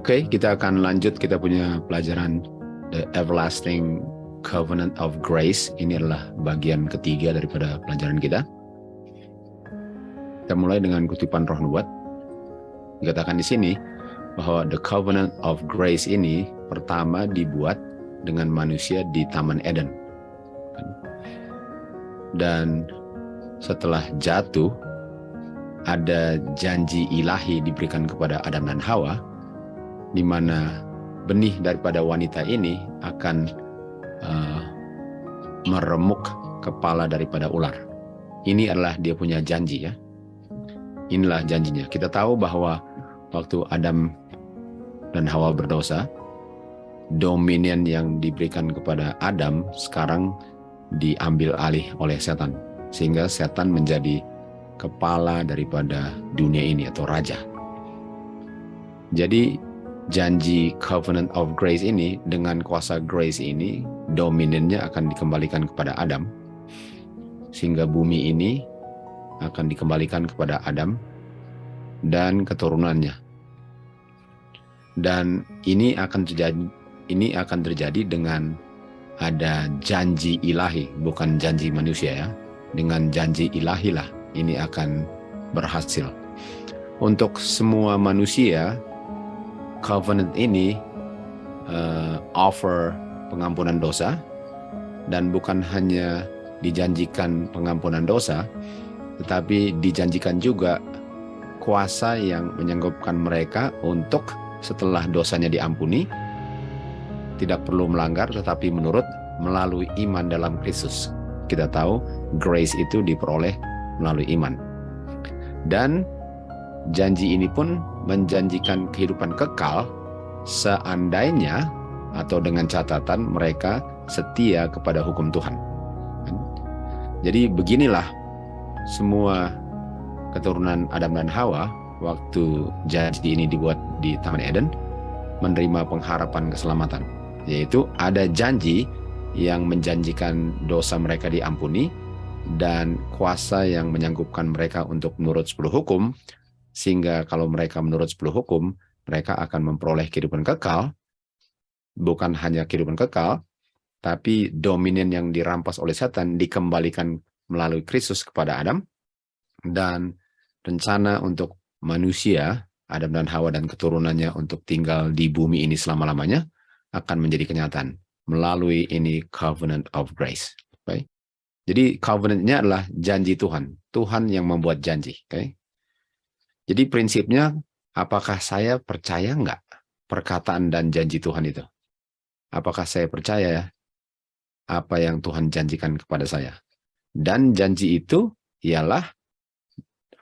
Oke, kita akan lanjut. Kita punya pelajaran The Everlasting Covenant of Grace. Ini adalah bagian ketiga daripada pelajaran kita. Kita mulai dengan kutipan Roh Nubuat. Dikatakan di sini bahwa The Covenant of Grace ini pertama dibuat dengan manusia di Taman Eden. Dan setelah jatuh, ada janji ilahi diberikan kepada Adam dan Hawa, di mana benih daripada wanita ini akan meremuk kepala daripada ular. Ini adalah dia punya janji, ya. Inilah janjinya. Kita tahu bahwa waktu Adam dan Hawa berdosa, dominion yang diberikan kepada Adam sekarang diambil alih oleh setan, sehingga setan menjadi kepala daripada dunia ini atau raja. Jadi janji Covenant of Grace ini, dengan kuasa grace ini, dominionnya akan dikembalikan kepada Adam, sehingga bumi ini akan dikembalikan kepada Adam dan keturunannya. Dan ini akan terjadi dengan ada janji ilahi, bukan janji manusia, ya. Dengan janji ilahi lah ini akan berhasil. Untuk semua manusia, covenant ini offer pengampunan dosa, dan bukan hanya dijanjikan pengampunan dosa, tetapi dijanjikan juga kuasa yang menyanggupkan mereka untuk setelah dosanya diampuni, tidak perlu melanggar, tetapi melalui iman dalam Kristus. Kita tahu grace itu diperoleh melalui iman. Dan janji ini pun menjanjikan kehidupan kekal seandainya atau dengan catatan mereka setia kepada hukum Tuhan. Jadi beginilah semua keturunan Adam dan Hawa waktu janji ini dibuat di Taman Eden menerima pengharapan keselamatan, yaitu ada janji yang menjanjikan dosa mereka diampuni dan kuasa yang menyanggupkan mereka untuk menurut 10 hukum, sehingga kalau mereka menurut 10 hukum, mereka akan memperoleh kehidupan kekal. Bukan hanya kehidupan kekal, tapi dominion yang dirampas oleh setan dikembalikan melalui Kristus kepada Adam, dan rencana untuk manusia, Adam dan Hawa dan keturunannya untuk tinggal di bumi ini selama-lamanya akan menjadi kenyataan melalui ini Covenant of Grace. Okay? Jadi covenant-nya adalah janji Tuhan. Tuhan yang membuat janji. Okay? Jadi prinsipnya, apakah saya percaya nggak perkataan dan janji Tuhan itu? Apakah saya percaya apa yang Tuhan janjikan kepada saya? Dan janji itu ialah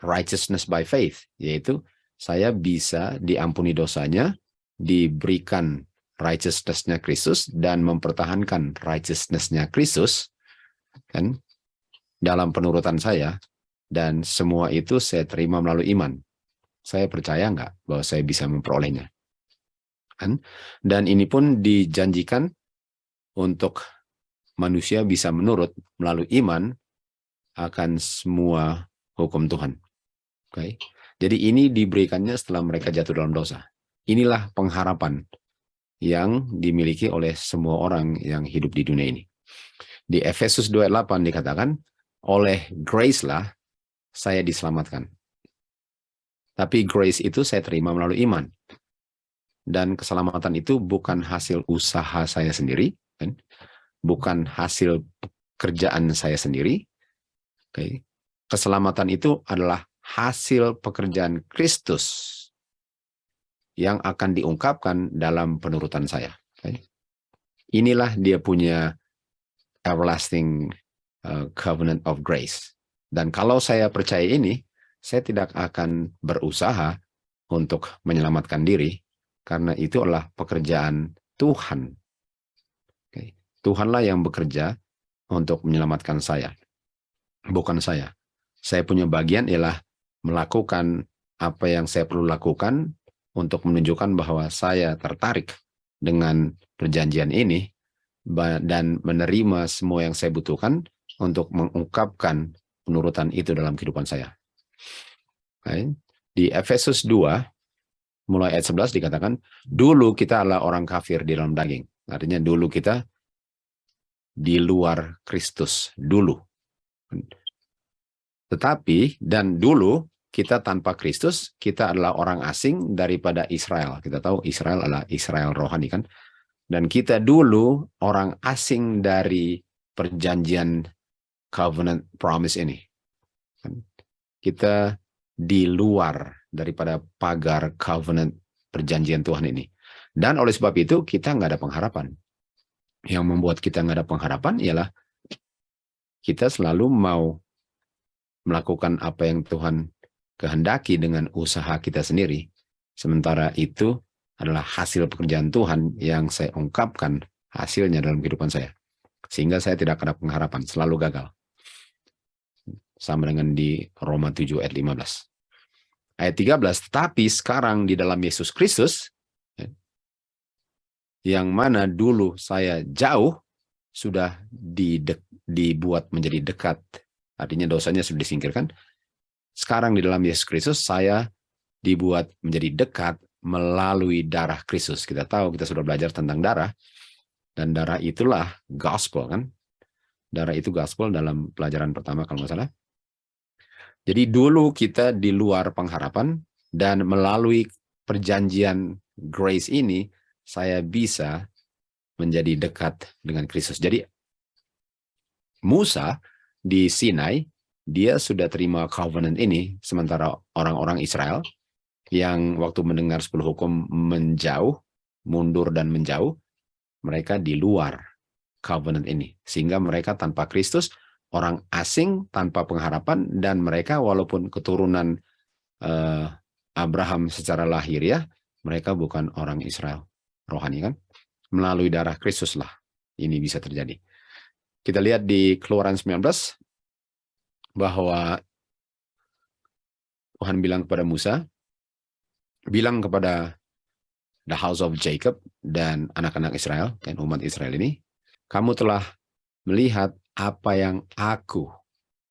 righteousness by faith, yaitu saya bisa diampuni dosanya, diberikan righteousness-nya Kristus, dan mempertahankan righteousness-nya Kristus kan dalam penurutan saya, dan semua itu saya terima melalui iman. Saya percaya nggak bahwa saya bisa memperolehnya? Kan? Dan ini pun dijanjikan untuk manusia bisa menurut melalui iman akan semua hukum Tuhan. Okay? Jadi ini diberikannya setelah mereka jatuh dalam dosa. Inilah pengharapan yang dimiliki oleh semua orang yang hidup di dunia ini. Di Efesus 2:8 dikatakan, oleh grace lah saya diselamatkan. Tapi grace itu saya terima melalui iman. Dan keselamatan itu bukan hasil usaha saya sendiri, kan? Bukan hasil pekerjaan saya sendiri. Okay? Keselamatan itu adalah hasil pekerjaan Kristus yang akan diungkapkan dalam penurutan saya. Okay? Inilah dia punya everlasting covenant of grace. Dan kalau saya percaya ini, saya tidak akan berusaha untuk menyelamatkan diri, karena itu adalah pekerjaan Tuhan. Okay? Tuhanlah yang bekerja untuk menyelamatkan saya, bukan saya. Saya punya bagian ialah melakukan apa yang saya perlu lakukan untuk menunjukkan bahwa saya tertarik dengan perjanjian ini dan menerima semua yang saya butuhkan untuk mengungkapkan penurutan itu dalam kehidupan saya. Di Efesus 2 mulai ayat 11 dikatakan, dulu kita adalah orang kafir di dalam daging. Artinya dulu kita di luar Kristus, dulu. Tetapi, dan dulu kita tanpa Kristus, kita adalah orang asing daripada Israel. Kita tahu Israel adalah Israel rohani kan. Dan kita dulu orang asing dari perjanjian covenant promise ini. Kita di luar daripada pagar covenant perjanjian Tuhan ini. Dan oleh sebab itu kita nggak ada pengharapan. Yang membuat kita nggak ada pengharapan ialah kita selalu mau melakukan apa yang Tuhan kehendaki dengan usaha kita sendiri. Sementara itu adalah hasil pekerjaan Tuhan yang saya ungkapkan hasilnya dalam kehidupan saya. Sehingga saya tidak ada pengharapan, selalu gagal. Sama dengan di Roma 7 ayat 15. Ayat 13, tetapi sekarang di dalam Yesus Kristus, yang mana dulu saya jauh, sudah dibuat menjadi dekat. Artinya dosanya sudah disingkirkan. Sekarang di dalam Yesus Kristus, saya dibuat menjadi dekat melalui darah Kristus. Kita tahu, kita sudah belajar tentang darah. Dan darah itulah gospel kan. Darah itu gospel dalam pelajaran pertama kalau nggak salah. Jadi dulu kita di luar pengharapan. Dan melalui perjanjian grace ini, saya bisa menjadi dekat dengan Kristus. Jadi Musa di Sinai, dia sudah terima covenant ini, sementara orang-orang Israel yang waktu mendengar 10 hukum menjauh, mundur dan menjauh, mereka di luar covenant ini. Sehingga mereka tanpa Kristus, orang asing tanpa pengharapan, dan mereka walaupun keturunan Abraham secara lahiriah, mereka bukan orang Israel rohani kan. Melalui darah Kristus lah ini bisa terjadi. Kita lihat di Keluaran 19, bahwa Tuhan bilang kepada Musa, bilang kepada the house of Jacob dan anak-anak Israel dan umat Israel ini, kamu telah melihat apa yang aku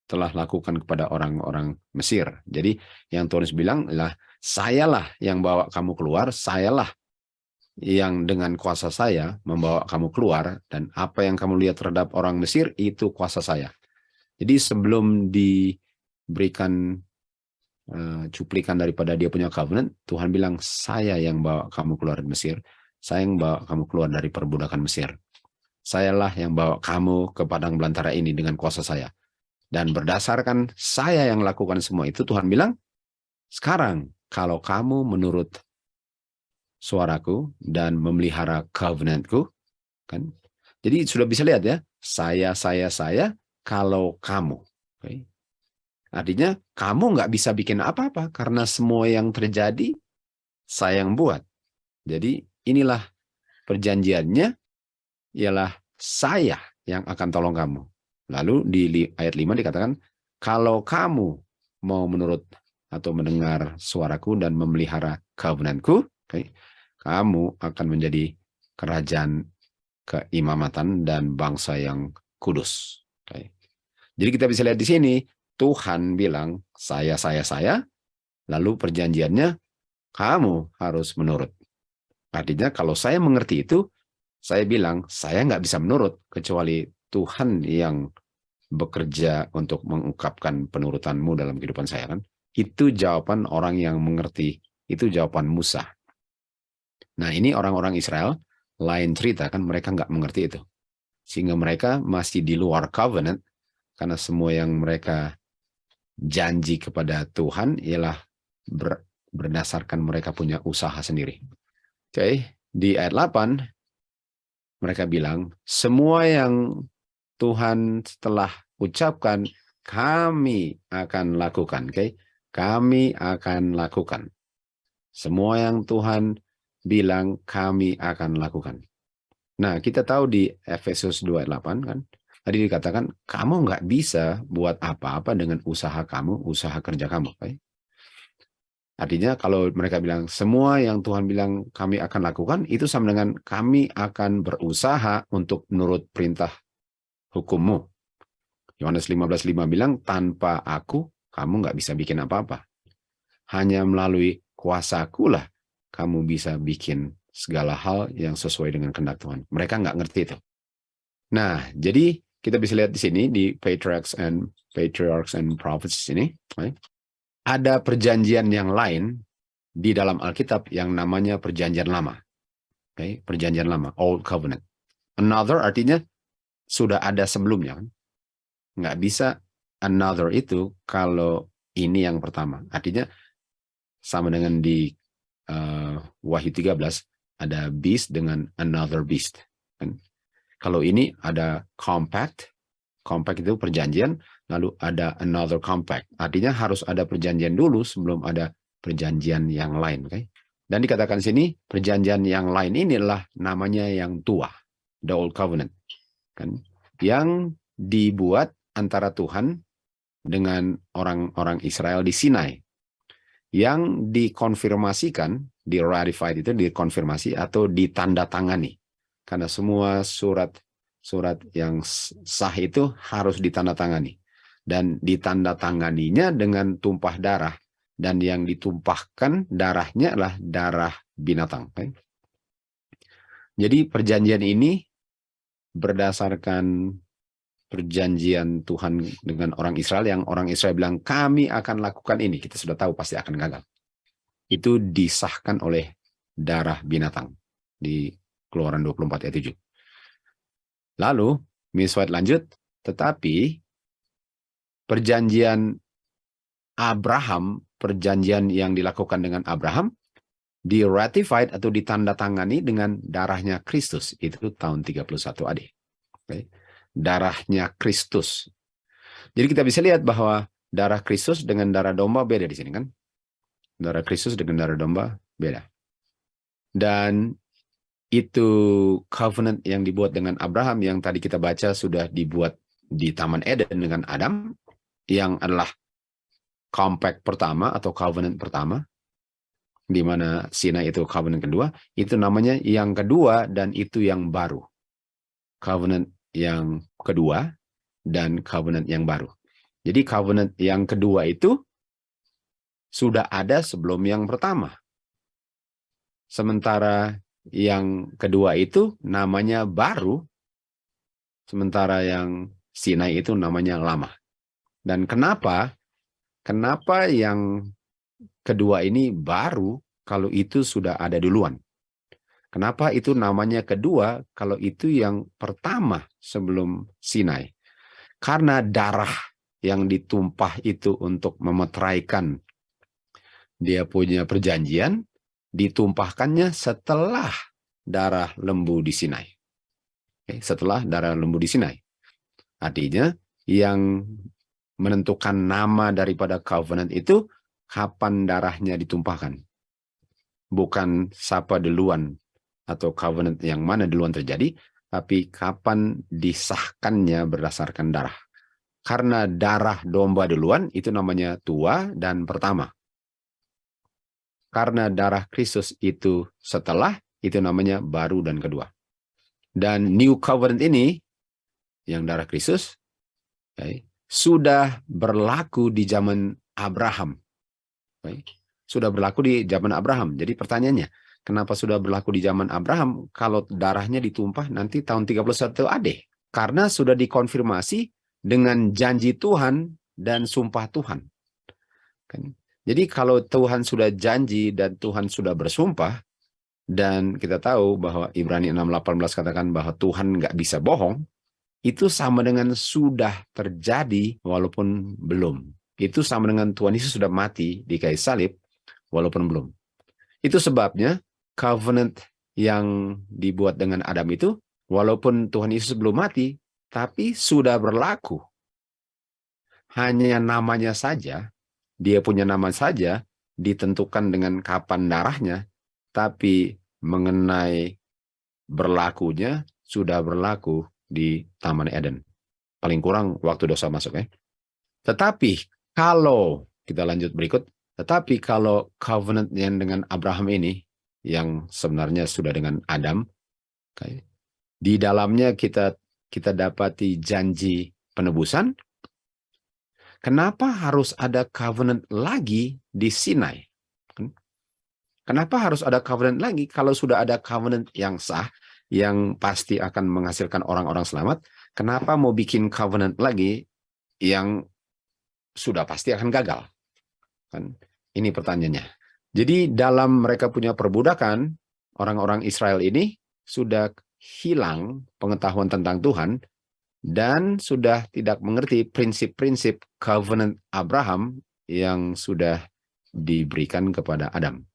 telah lakukan kepada orang-orang Mesir. Jadi yang Tuhan bilang adalah, sayalah yang bawa kamu keluar, sayalah yang dengan kuasa saya membawa kamu keluar, dan apa yang kamu lihat terhadap orang Mesir itu kuasa saya. Jadi sebelum diberikan cuplikan daripada dia punya covenant, Tuhan bilang, saya yang bawa kamu keluar dari Mesir, saya yang bawa kamu keluar dari perbudakan Mesir, sayalah yang bawa kamu ke padang belantara ini dengan kuasa saya. Dan berdasarkan saya yang lakukan semua itu, Tuhan bilang, sekarang kalau kamu menurut suaraku dan memelihara covenantku, kan? Jadi sudah bisa lihat ya, saya, kalau kamu. Okay? Artinya kamu nggak bisa bikin apa-apa karena semua yang terjadi saya yang buat. Jadi inilah perjanjiannya, ialah saya yang akan tolong kamu. Lalu di ayat 5 dikatakan, kalau kamu mau menurut atau mendengar suaraku dan memelihara covenantku, okay, kamu akan menjadi kerajaan keimamatan dan bangsa yang kudus. Okay. Jadi kita bisa lihat di sini, Tuhan bilang, saya, lalu perjanjiannya, kamu harus menurut. Artinya kalau saya mengerti itu, saya bilang, saya nggak bisa menurut, kecuali Tuhan yang bekerja untuk mengungkapkan penurutanmu dalam kehidupan saya kan. Itu jawaban orang yang mengerti, itu jawaban Musa. Nah ini orang-orang Israel, lain cerita kan, mereka nggak mengerti itu. Sehingga mereka masih di luar covenant, karena semua yang mereka janji kepada Tuhan ialah berdasarkan mereka punya usaha sendiri. Oke, di ayat 8 mereka bilang, semua yang Tuhan telah ucapkan kami akan lakukan. Oke, kami akan lakukan. Semua yang Tuhan bilang kami akan lakukan. Nah, kita tahu di Efesus 2 ayat 8 kan, tadi dikatakan, kamu nggak bisa buat apa-apa dengan usaha kamu, usaha kerja kamu. Okay? Artinya kalau mereka bilang, semua yang Tuhan bilang kami akan lakukan, itu sama dengan kami akan berusaha untuk menurut perintah hukummu. Yohanes 15:5 bilang, tanpa aku, kamu nggak bisa bikin apa-apa. Hanya melalui kuasaku lah, kamu bisa bikin segala hal yang sesuai dengan kehendak Tuhan. Mereka nggak ngerti itu. Nah, jadi kita bisa lihat di sini di Patriarchs and Prophets ini, ada perjanjian yang lain di dalam Alkitab yang namanya perjanjian lama. Perjanjian lama, Old Covenant. Another artinya sudah ada sebelumnya. Nggak bisa another itu kalau ini yang pertama. Artinya sama dengan di Wahyu 13 ada beast dengan another beast. Kalau ini ada compact itu perjanjian, lalu ada another compact. Artinya harus ada perjanjian dulu sebelum ada perjanjian yang lain. Dan dikatakan sini perjanjian yang lain inilah namanya yang tua, the Old Covenant, yang dibuat antara Tuhan dengan orang-orang Israel di Sinai, yang dikonfirmasikan, di-ratified itu dikonfirmasi atau ditandatangani. Karena semua surat yang sah itu harus ditandatangani. Dan ditandatanganinya dengan tumpah darah. Dan yang ditumpahkan darahnya adalah darah binatang. Jadi perjanjian ini berdasarkan perjanjian Tuhan dengan orang Israel, yang orang Israel bilang, kami akan lakukan ini. Kita sudah tahu pasti akan gagal. Itu disahkan oleh darah binatang di Keluaran 24 ayat 7. Lalu, Miss White lanjut, tetapi perjanjian Abraham, perjanjian yang dilakukan dengan Abraham, di-ratified atau ditandatangani dengan darahnya Kristus. Itu tahun 31 AD. Darahnya Kristus. Jadi kita bisa lihat bahwa darah Kristus dengan darah domba beda di sini kan. Darah Kristus dengan darah domba beda. Dan itu covenant yang dibuat dengan Abraham yang tadi kita baca sudah dibuat di Taman Eden dengan Adam, yang adalah compact pertama atau covenant pertama, di mana Sinai itu covenant kedua, itu namanya yang kedua dan itu yang baru. Covenant yang kedua dan covenant yang baru. Jadi covenant yang kedua itu sudah ada sebelum yang pertama. Sementara yang kedua itu namanya baru, sementara yang Sinai itu namanya lama. Dan kenapa yang kedua ini baru kalau itu sudah ada duluan? Kenapa itu namanya kedua kalau itu yang pertama sebelum Sinai? Karena darah yang ditumpah itu untuk memeteraikan dia punya perjanjian, ditumpahkannya setelah darah lembu di Sinai. Setelah darah lembu di Sinai. Artinya yang menentukan nama daripada covenant itu kapan darahnya ditumpahkan. Bukan siapa duluan atau covenant yang mana duluan terjadi, tapi kapan disahkannya berdasarkan darah. Karena darah domba duluan itu namanya tua dan pertama. Karena darah Kristus itu setelah, itu namanya baru dan kedua. Dan New Covenant ini, yang darah Kristus, sudah berlaku di zaman Abraham. Sudah berlaku di zaman Abraham. Jadi pertanyaannya, kenapa sudah berlaku di zaman Abraham kalau darahnya ditumpah nanti tahun 31 AD? Karena sudah dikonfirmasi dengan janji Tuhan dan sumpah Tuhan. Jadi kalau Tuhan sudah janji dan Tuhan sudah bersumpah, dan kita tahu bahwa Ibrani 6:18 katakan bahwa Tuhan nggak bisa bohong, itu sama dengan sudah terjadi walaupun belum. Itu sama dengan Tuhan Yesus sudah mati di kayu salib walaupun belum. Itu sebabnya covenant yang dibuat dengan Adam itu, walaupun Tuhan Yesus belum mati, tapi sudah berlaku. Hanya namanya saja, dia punya nama saja, ditentukan dengan kapan darahnya, tapi mengenai berlakunya sudah berlaku di Taman Eden. Paling kurang waktu dosa masuk ya. Tetapi kalau, kita lanjut berikut, tetapi kalau covenant yang dengan Abraham ini, yang sebenarnya sudah dengan Adam, di dalamnya kita dapati janji penebusan. Kenapa harus ada covenant lagi di Sinai? Kenapa harus ada covenant lagi kalau sudah ada covenant yang sah, yang pasti akan menghasilkan orang-orang selamat? Kenapa mau bikin covenant lagi yang sudah pasti akan gagal? Kan ini pertanyaannya. Jadi dalam mereka punya perbudakan, orang-orang Israel ini sudah hilang pengetahuan tentang Tuhan dan sudah tidak mengerti prinsip-prinsip covenant Abraham yang sudah diberikan kepada Adam.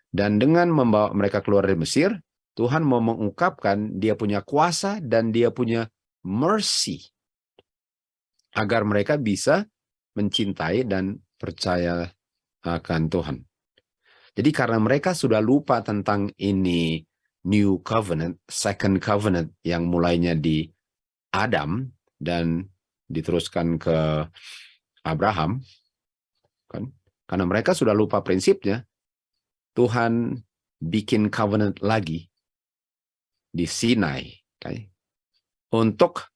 Dan dengan membawa mereka keluar dari Mesir, Tuhan mau mengungkapkan dia punya kuasa dan dia punya mercy agar mereka bisa mencintai dan percaya akan Tuhan. Jadi karena mereka sudah lupa tentang ini new covenant, second covenant yang mulainya di Adam dan diteruskan ke Abraham, kan? Karena mereka sudah lupa prinsipnya, Tuhan bikin covenant lagi di Sinai, okay? Untuk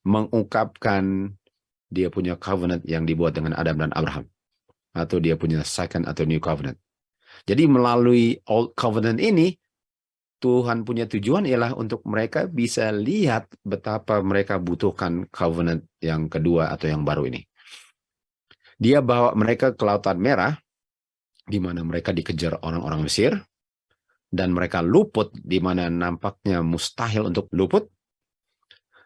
mengungkapkan dia punya covenant yang dibuat dengan Adam dan Abraham, atau dia punya second atau new covenant. Jadi melalui old covenant ini, Tuhan punya tujuan ialah untuk mereka bisa lihat betapa mereka butuhkan covenant yang kedua atau yang baru ini. Dia bawa mereka ke Lautan Merah, di mana mereka dikejar orang-orang Mesir, dan mereka luput di mana nampaknya mustahil untuk luput,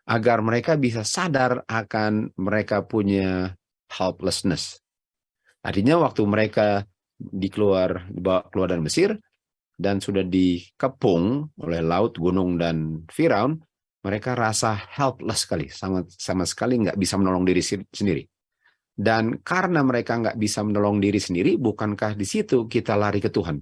agar mereka bisa sadar akan mereka punya helplessness. Artinya waktu mereka dibawa keluar dari Mesir dan sudah dikepung oleh laut, gunung, dan Firaun, mereka rasa helpless sekali, sama sekali nggak bisa menolong diri sendiri. Dan karena mereka nggak bisa menolong diri sendiri, bukankah di situ kita lari ke Tuhan?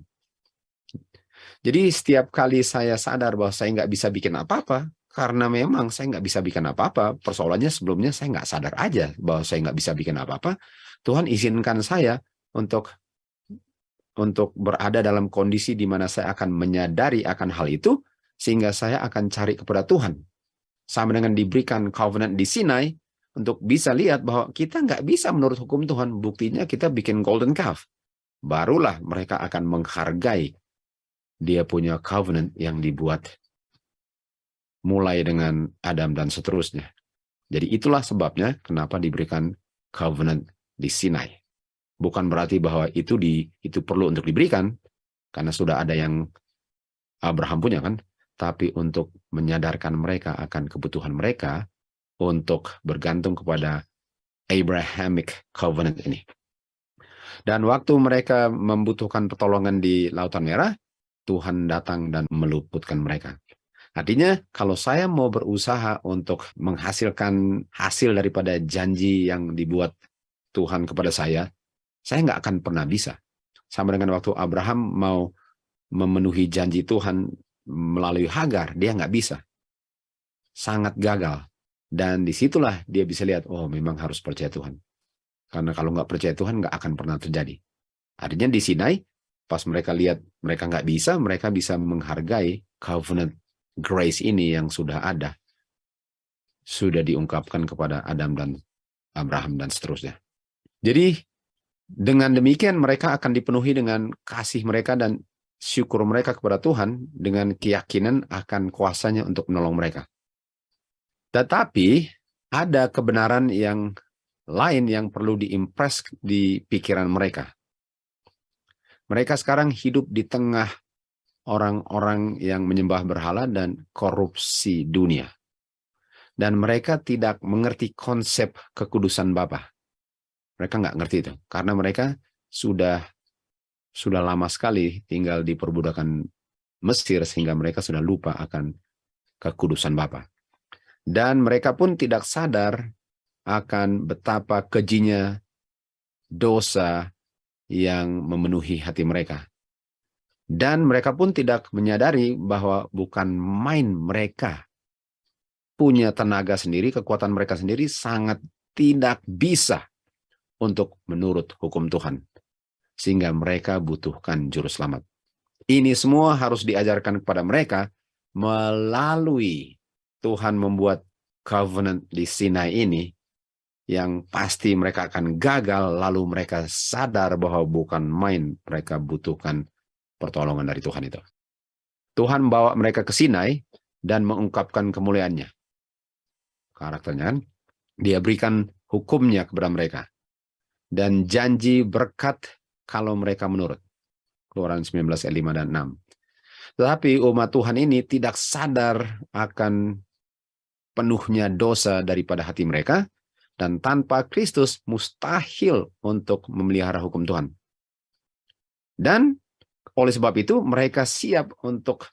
Jadi setiap kali saya sadar bahwa saya nggak bisa bikin apa-apa, karena memang saya nggak bisa bikin apa-apa, persoalannya sebelumnya saya nggak sadar aja bahwa saya nggak bisa bikin apa-apa, Tuhan izinkan saya untuk berada dalam kondisi di mana saya akan menyadari akan hal itu, sehingga saya akan cari kepada Tuhan. Sama dengan diberikan covenant di Sinai, untuk bisa lihat bahwa kita nggak bisa menurut hukum Tuhan, buktinya kita bikin golden calf. Barulah mereka akan menghargai dia punya covenant yang dibuat mulai dengan Adam dan seterusnya. Jadi itulah sebabnya kenapa diberikan covenant di Sinai. Bukan berarti bahwa itu perlu untuk diberikan, karena sudah ada yang Abraham punya kan, tapi untuk menyadarkan mereka akan kebutuhan mereka untuk bergantung kepada Abrahamic covenant ini. Dan waktu mereka membutuhkan pertolongan di Lautan Merah, Tuhan datang dan meluputkan mereka. Artinya, kalau saya mau berusaha untuk menghasilkan hasil daripada janji yang dibuat Tuhan kepada saya nggak akan pernah bisa. Sama dengan waktu Abraham mau memenuhi janji Tuhan melalui Hagar, dia nggak bisa. Sangat gagal. Dan disitulah dia bisa lihat, oh memang harus percaya Tuhan. Karena kalau nggak percaya Tuhan, nggak akan pernah terjadi. Artinya di Sinai, pas mereka lihat mereka nggak bisa, mereka bisa menghargai covenant grace ini yang sudah ada. Sudah diungkapkan kepada Adam dan Abraham dan seterusnya. Jadi dengan demikian mereka akan dipenuhi dengan kasih mereka dan syukur mereka kepada Tuhan dengan keyakinan akan kuasanya untuk menolong mereka. Tetapi ada kebenaran yang lain yang perlu diimpress di pikiran mereka. Mereka sekarang hidup di tengah orang-orang yang menyembah berhala dan korupsi dunia. Dan mereka tidak mengerti konsep kekudusan Bapa. Mereka nggak ngerti itu. Karena mereka sudah lama sekali tinggal di perbudakan Mesir sehingga mereka sudah lupa akan kekudusan Bapa. Dan mereka pun tidak sadar akan betapa kejinya dosa yang memenuhi hati mereka. Dan mereka pun tidak menyadari bahwa bukan main mereka punya tenaga sendiri, kekuatan mereka sendiri sangat tidak bisa untuk menurut hukum Tuhan. Sehingga mereka butuhkan juru selamat. Ini semua harus diajarkan kepada mereka melalui Tuhan membuat covenant di Sinai ini, yang pasti mereka akan gagal, lalu mereka sadar bahwa bukan main mereka butuhkan pertolongan dari Tuhan itu. Tuhan bawa mereka ke Sinai dan mengungkapkan kemuliaannya. Karakternya kan, dia berikan hukumnya kepada mereka. Dan janji berkat kalau mereka menurut. Keluaran 19 ayat 5 dan 6. Tetapi umat Tuhan ini tidak sadar akan penuhnya dosa daripada hati mereka, dan tanpa Kristus mustahil untuk memelihara hukum Tuhan. Dan oleh sebab itu mereka siap untuk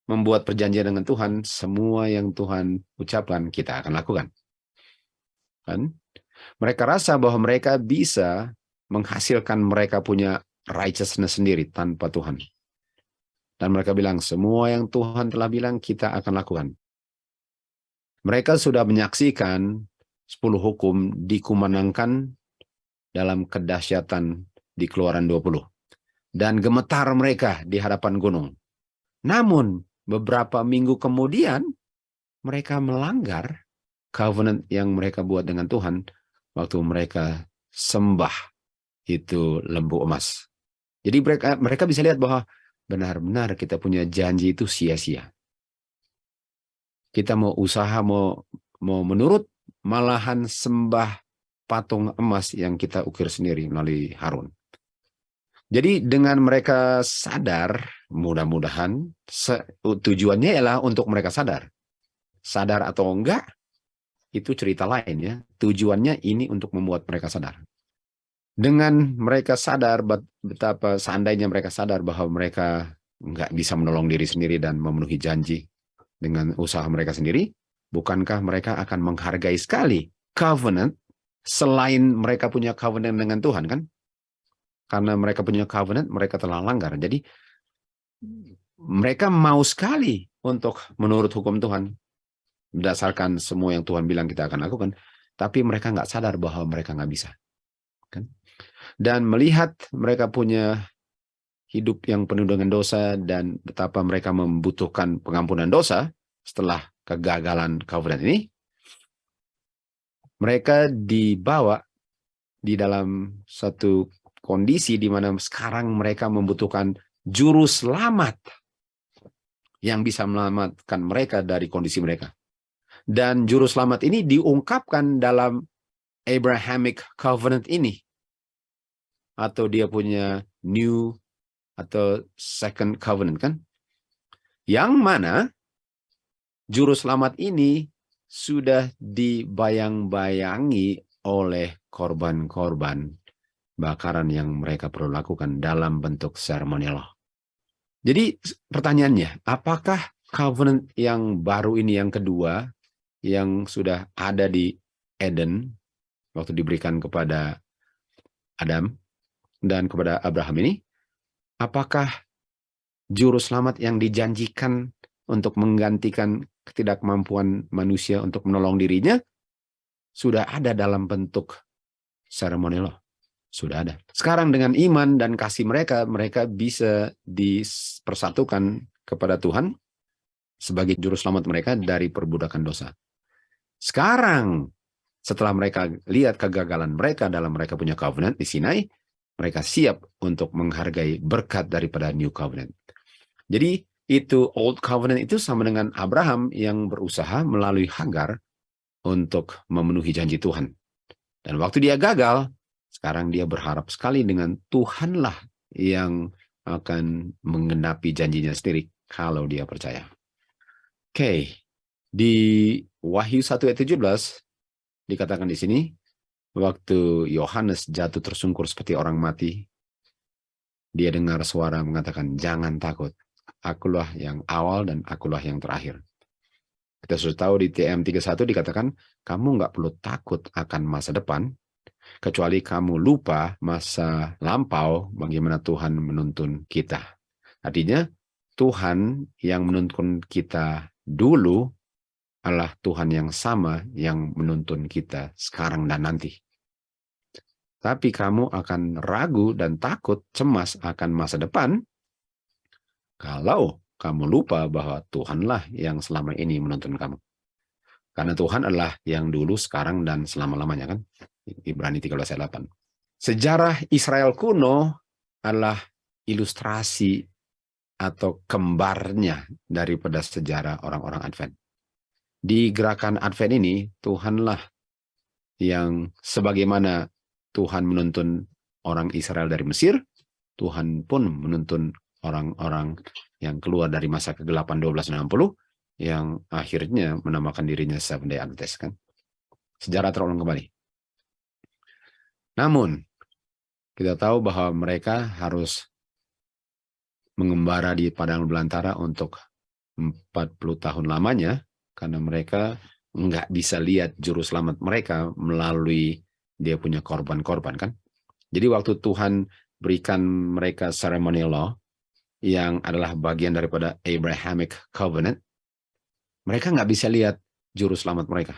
membuat perjanjian dengan Tuhan. Semua yang Tuhan ucapkan kita akan lakukan. Kan? Mereka rasa bahwa mereka bisa menghasilkan mereka punya righteousness sendiri tanpa Tuhan. Dan mereka bilang, semua yang Tuhan telah bilang kita akan lakukan. Mereka sudah menyaksikan 10 hukum dikumandangkan dalam kedahsyatan di Keluaran 20. Dan gemetar mereka di hadapan gunung. Namun, beberapa minggu kemudian, mereka melanggar covenant yang mereka buat dengan Tuhan waktu mereka sembah itu lembu emas. Jadi mereka bisa lihat bahwa benar-benar kita punya janji itu sia-sia. Kita mau usaha, mau menurut, malahan sembah patung emas yang kita ukir sendiri melalui Harun. Jadi dengan mereka sadar, mudah-mudahan tujuannya ialah untuk mereka sadar. Sadar atau enggak, itu cerita lain ya. Tujuannya ini untuk membuat mereka sadar. Dengan mereka sadar, betapa seandainya mereka sadar bahwa mereka enggak bisa menolong diri sendiri dan memenuhi janji dengan usaha mereka sendiri, bukankah mereka akan menghargai sekali covenant selain mereka punya covenant dengan Tuhan, kan? Karena mereka punya covenant, mereka telah langgar. Jadi mereka mau sekali untuk menurut hukum Tuhan, berdasarkan semua yang Tuhan bilang kita akan lakukan, tapi mereka nggak sadar bahwa mereka nggak bisa. Kan? Dan melihat mereka punya hidup yang penuh dengan dosa dan betapa mereka membutuhkan pengampunan dosa setelah kegagalan covenant ini, mereka dibawa di dalam satu kondisi di mana sekarang mereka membutuhkan juru selamat yang bisa menyelamatkan mereka dari kondisi mereka. Dan juru selamat ini diungkapkan dalam Abrahamic Covenant ini. Atau dia punya New atau Second Covenant, kan? Yang mana juru selamat ini sudah dibayang-bayangi oleh korban-korban bakaran yang mereka perlu lakukan dalam bentuk seremonial. Jadi pertanyaannya, apakah covenant yang baru ini, yang kedua, yang sudah ada di Eden, waktu diberikan kepada Adam dan kepada Abraham ini, apakah juru selamat yang dijanjikan untuk menggantikan ketidakmampuan manusia untuk menolong dirinya, sudah ada dalam bentuk seremonial? Sudah ada. Sekarang dengan iman dan kasih mereka, mereka bisa dipersatukan kepada Tuhan sebagai juru selamat mereka dari perbudakan dosa. Sekarang, setelah mereka lihat kegagalan mereka dalam mereka punya covenant di Sinai, mereka siap untuk menghargai berkat daripada New Covenant. Jadi, itu Old Covenant itu sama dengan Abraham yang berusaha melalui Hagar untuk memenuhi janji Tuhan. Dan waktu dia gagal, sekarang dia berharap sekali dengan Tuhanlah yang akan menggenapi janjinya sendiri kalau dia percaya. Oke, di Wahyu 1 ayat 17 dikatakan di sini, waktu Yohanes jatuh tersungkur seperti orang mati, dia dengar suara mengatakan, jangan takut, akulah yang awal dan akulah yang terakhir. Kita sudah tahu di TM 31 dikatakan, kamu nggak perlu takut akan masa depan, kecuali kamu lupa masa lampau bagaimana Tuhan menuntun kita. Artinya, Tuhan yang menuntun kita dulu adalah Tuhan yang sama yang menuntun kita sekarang dan nanti. Tapi kamu akan ragu dan takut, cemas akan masa depan, kalau kamu lupa bahwa Tuhanlah yang selama ini menuntun kamu. Karena Tuhan adalah yang dulu, sekarang, dan selama-lamanya, kan? Ibrani 13 ayat 8. Sejarah Israel kuno adalah ilustrasi atau kembarnya daripada sejarah orang-orang Advent. Di gerakan Advent ini, Tuhanlah yang sebagaimana Tuhan menuntun orang Israel dari Mesir, Tuhan pun menuntun orang-orang yang keluar dari masa kegelapan 1260 yang akhirnya menamakan dirinya Seventh Day Adventist, kan? Sejarah terulang kembali. Namun, kita tahu bahwa mereka harus mengembara di padang belantara untuk 40 tahun lamanya, karena mereka nggak bisa lihat juru selamat mereka melalui dia punya korban-korban, kan? Jadi waktu Tuhan berikan mereka ceremonial law, yang adalah bagian daripada Abrahamic Covenant, mereka nggak bisa lihat juru selamat mereka.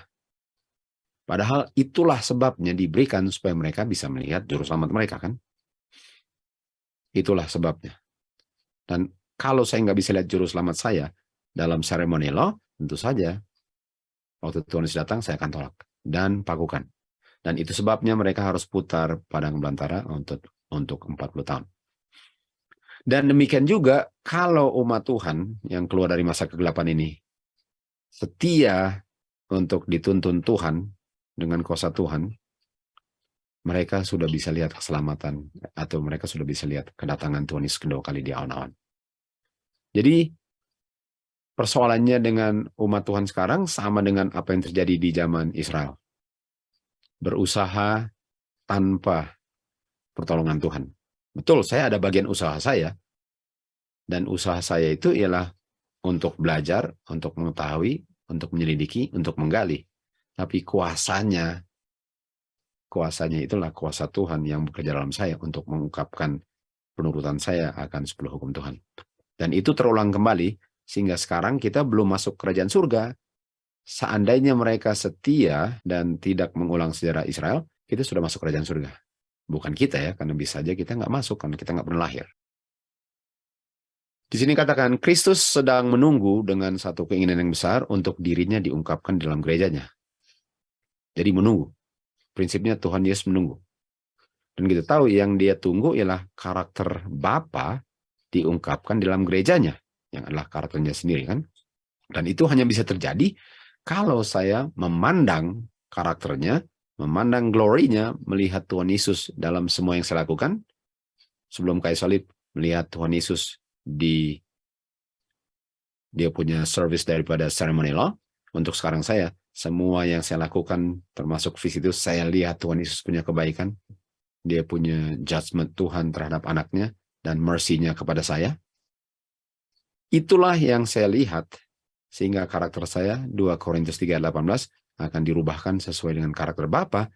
Padahal itulah sebabnya diberikan supaya mereka bisa melihat juru selamat mereka, kan? Itulah sebabnya. Dan kalau saya nggak bisa lihat juru selamat saya dalam ceremonial law, tentu saja waktu Tuhan Yesus datang saya akan tolak dan pakukan. Dan itu sebabnya mereka harus putar padang belantara untuk 40 tahun. Dan demikian juga kalau umat Tuhan yang keluar dari masa kegelapan ini setia untuk dituntun Tuhan dengan kuasa Tuhan, mereka sudah bisa lihat keselamatan atau mereka sudah bisa lihat kedatangan Tuhan Yesus kedua kali di awan-awan. Jadi persoalannya dengan umat Tuhan sekarang sama dengan apa yang terjadi di zaman Israel. Berusaha tanpa pertolongan Tuhan. Betul, saya ada bagian usaha saya. Dan usaha saya itu ialah untuk belajar, untuk mengetahui, untuk menyelidiki, untuk menggali. Tapi kuasanya itulah kuasa Tuhan yang bekerja dalam saya untuk mengungkapkan penurutan saya akan 10 hukum Tuhan. Dan itu terulang kembali, sehingga sekarang kita belum masuk kerajaan surga. Seandainya mereka setia dan tidak mengulang sejarah Israel, kita sudah masuk kerajaan surga. Bukan kita ya, karena bisa saja kita nggak masuk, karena kita nggak pernah lahir. Di sini katakan, Kristus sedang menunggu dengan satu keinginan yang besar untuk dirinya diungkapkan dalam gerejanya. Jadi menunggu. Prinsipnya Tuhan Yesus menunggu. Dan kita tahu yang dia tunggu ialah karakter Bapa diungkapkan dalam gerejanya, yang adalah karakternya sendiri, kan? Dan itu hanya bisa terjadi kalau saya memandang karakternya, memandang glory-nya, melihat Tuhan Yesus dalam semua yang saya lakukan. Sebelum kayu salib, melihat Tuhan Yesus di dia punya service daripada ceremonial law. Untuk sekarang saya, semua yang saya lakukan, termasuk visi itu, saya lihat Tuhan Yesus punya kebaikan. Dia punya judgment Tuhan terhadap anaknya, dan mercy-nya kepada saya. Itulah yang saya lihat, sehingga karakter saya, 2 Korintus 3:18, akan dirubahkan sesuai dengan karakter Bapa,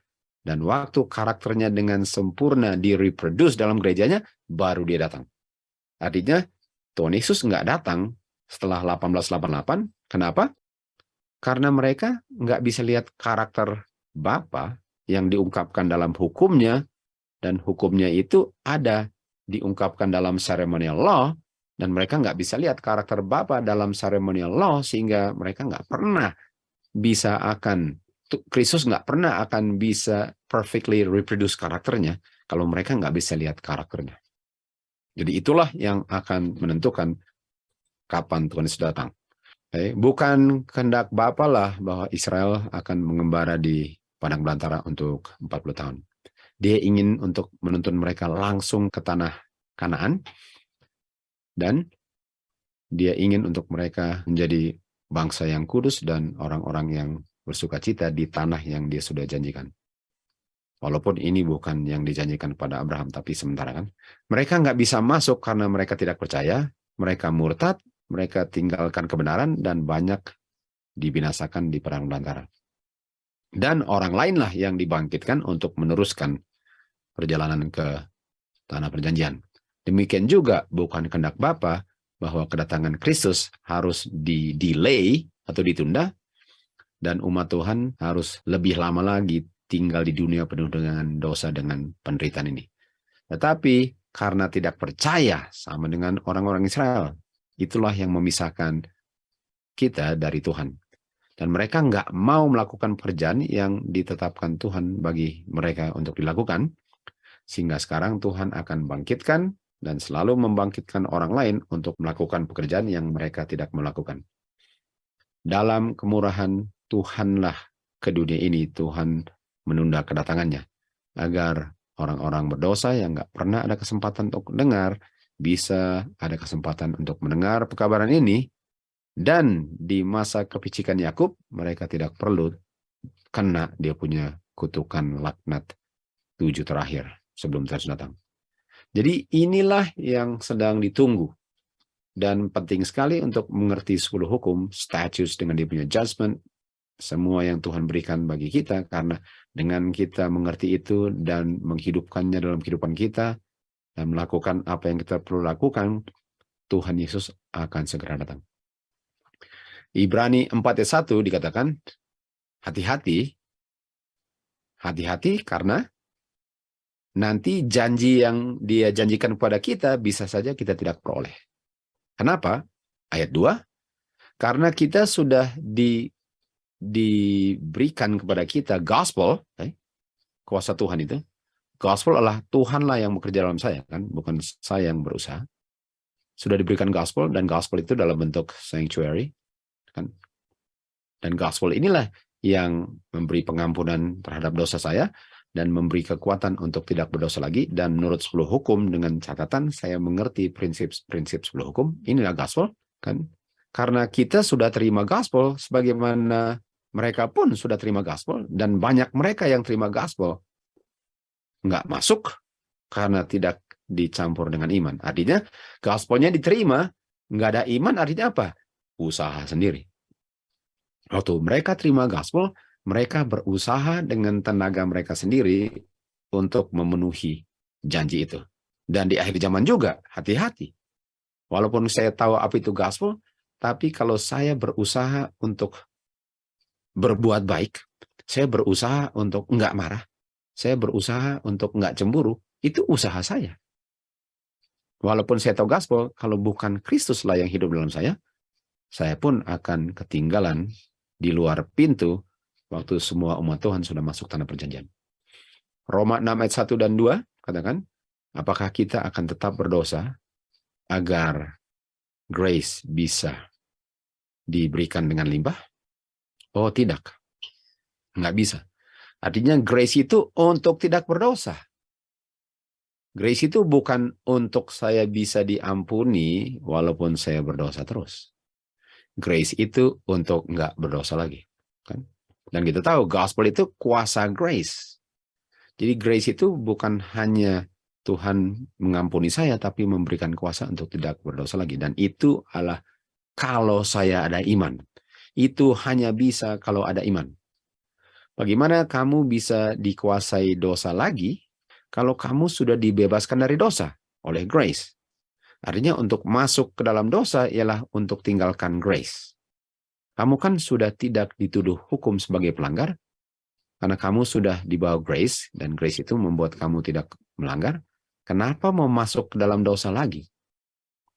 dan waktu karakternya dengan sempurna direproduce dalam gerejanya, baru dia datang. Artinya, Tuhan Yesus nggak datang setelah 1888. Kenapa? Karena mereka nggak bisa lihat karakter Bapa yang diungkapkan dalam hukumnya, dan hukumnya itu ada diungkapkan dalam ceremonial law, dan mereka nggak bisa lihat karakter Bapa dalam ceremonial law, sehingga mereka nggak pernah bisa Kristus nggak pernah akan bisa perfectly reproduce karakternya kalau mereka nggak bisa lihat karakternya. Jadi itulah yang akan menentukan kapan Tuhan Yesus datang. Bukan kehendak Bapa lah bahwa Israel akan mengembara di padang belantara untuk 40 tahun. Dia ingin untuk menuntun mereka langsung ke tanah Kanaan, dan dia ingin untuk mereka menjadi bangsa yang kudus dan orang-orang yang bersukacita di tanah yang dia sudah janjikan. Walaupun ini bukan yang dijanjikan pada Abraham, tapi sementara, kan. Mereka nggak bisa masuk karena mereka tidak percaya, mereka murtad, mereka tinggalkan kebenaran, dan banyak dibinasakan di padang belantara. Dan orang lainlah yang dibangkitkan untuk meneruskan perjalanan ke tanah perjanjian. Demikian juga bukan kehendak Bapa bahwa kedatangan Kristus harus di-delay atau ditunda, dan umat Tuhan harus lebih lama lagi tinggal di dunia penuh dengan dosa dengan penderitaan ini. Tetapi karena tidak percaya, sama dengan orang-orang Israel, itulah yang memisahkan kita dari Tuhan. Dan mereka nggak mau melakukan pekerjaan yang ditetapkan Tuhan bagi mereka untuk dilakukan. Sehingga sekarang Tuhan akan bangkitkan dan selalu membangkitkan orang lain untuk melakukan pekerjaan yang mereka tidak melakukan. Dalam kemurahan Tuhanlah ke dunia ini, Tuhan menunda kedatangannya, agar orang-orang berdosa yang nggak pernah ada kesempatan untuk dengar, bisa ada kesempatan untuk mendengar pekabaran ini, dan di masa kepicikan Yakub, mereka tidak perlu kena dia punya kutukan laknat 7 terakhir sebelum Tuhan datang. Jadi inilah yang sedang ditunggu. Dan penting sekali untuk mengerti 10 hukum, statutes dengan dia punya judgment, semua yang Tuhan berikan bagi kita, karena dengan kita mengerti itu dan menghidupkannya dalam kehidupan kita, dan melakukan apa yang kita perlu lakukan, Tuhan Yesus akan segera datang. Ibrani 4 ayat 1 dikatakan, hati-hati karena nanti janji yang dia janjikan kepada kita bisa saja kita tidak peroleh. Kenapa? Ayat 2, karena kita sudah diberikan kepada kita gospel, kuasa Tuhan itu. Gospel adalah Tuhanlah yang bekerja dalam saya, kan? Bukan saya yang berusaha. Sudah diberikan gospel, dan gospel itu dalam bentuk sanctuary, kan? Dan gospel inilah yang memberi pengampunan terhadap dosa saya dan memberi kekuatan untuk tidak berdosa lagi. Dan menurut 10 hukum, dengan catatan saya mengerti prinsip 10 hukum, inilah gospel, kan? Karena kita sudah terima gospel, sebagaimana mereka pun sudah terima gospel, dan banyak mereka yang terima gospel nggak masuk karena tidak dicampur dengan iman. Artinya gospelnya diterima, nggak ada iman, artinya apa? Usaha sendiri. Waktu mereka terima gospel, mereka berusaha dengan tenaga mereka sendiri untuk memenuhi janji itu. Dan di akhir zaman juga, hati-hati. Walaupun saya tahu apa itu gospel, tapi kalau saya berusaha untuk berbuat baik, saya berusaha untuk nggak marah, saya berusaha untuk nggak cemburu, itu usaha saya. Walaupun saya tahu gospel, kalau bukan Kristuslah yang hidup dalam saya pun akan ketinggalan di luar pintu waktu semua umat Tuhan sudah masuk tanah perjanjian. Roma 6 ayat 1 dan 2 katakan, apakah kita akan tetap berdosa agar grace bisa diberikan dengan limpah? Oh tidak, nggak bisa. Artinya grace itu untuk tidak berdosa. Grace itu bukan untuk saya bisa diampuni walaupun saya berdosa terus. Grace itu untuk nggak berdosa lagi, kan? Dan kita tahu gospel itu kuasa grace. Jadi grace itu bukan hanya Tuhan mengampuni saya, tapi memberikan kuasa untuk tidak berdosa lagi. Dan itu adalah kalau saya ada iman. Itu hanya bisa kalau ada iman. Bagaimana kamu bisa dikuasai dosa lagi kalau kamu sudah dibebaskan dari dosa oleh grace? Artinya untuk masuk ke dalam dosa ialah untuk tinggalkan grace. Kamu kan sudah tidak dituduh hukum sebagai pelanggar, karena kamu sudah di bawah grace, dan grace itu membuat kamu tidak melanggar. Kenapa mau masuk ke dalam dosa lagi?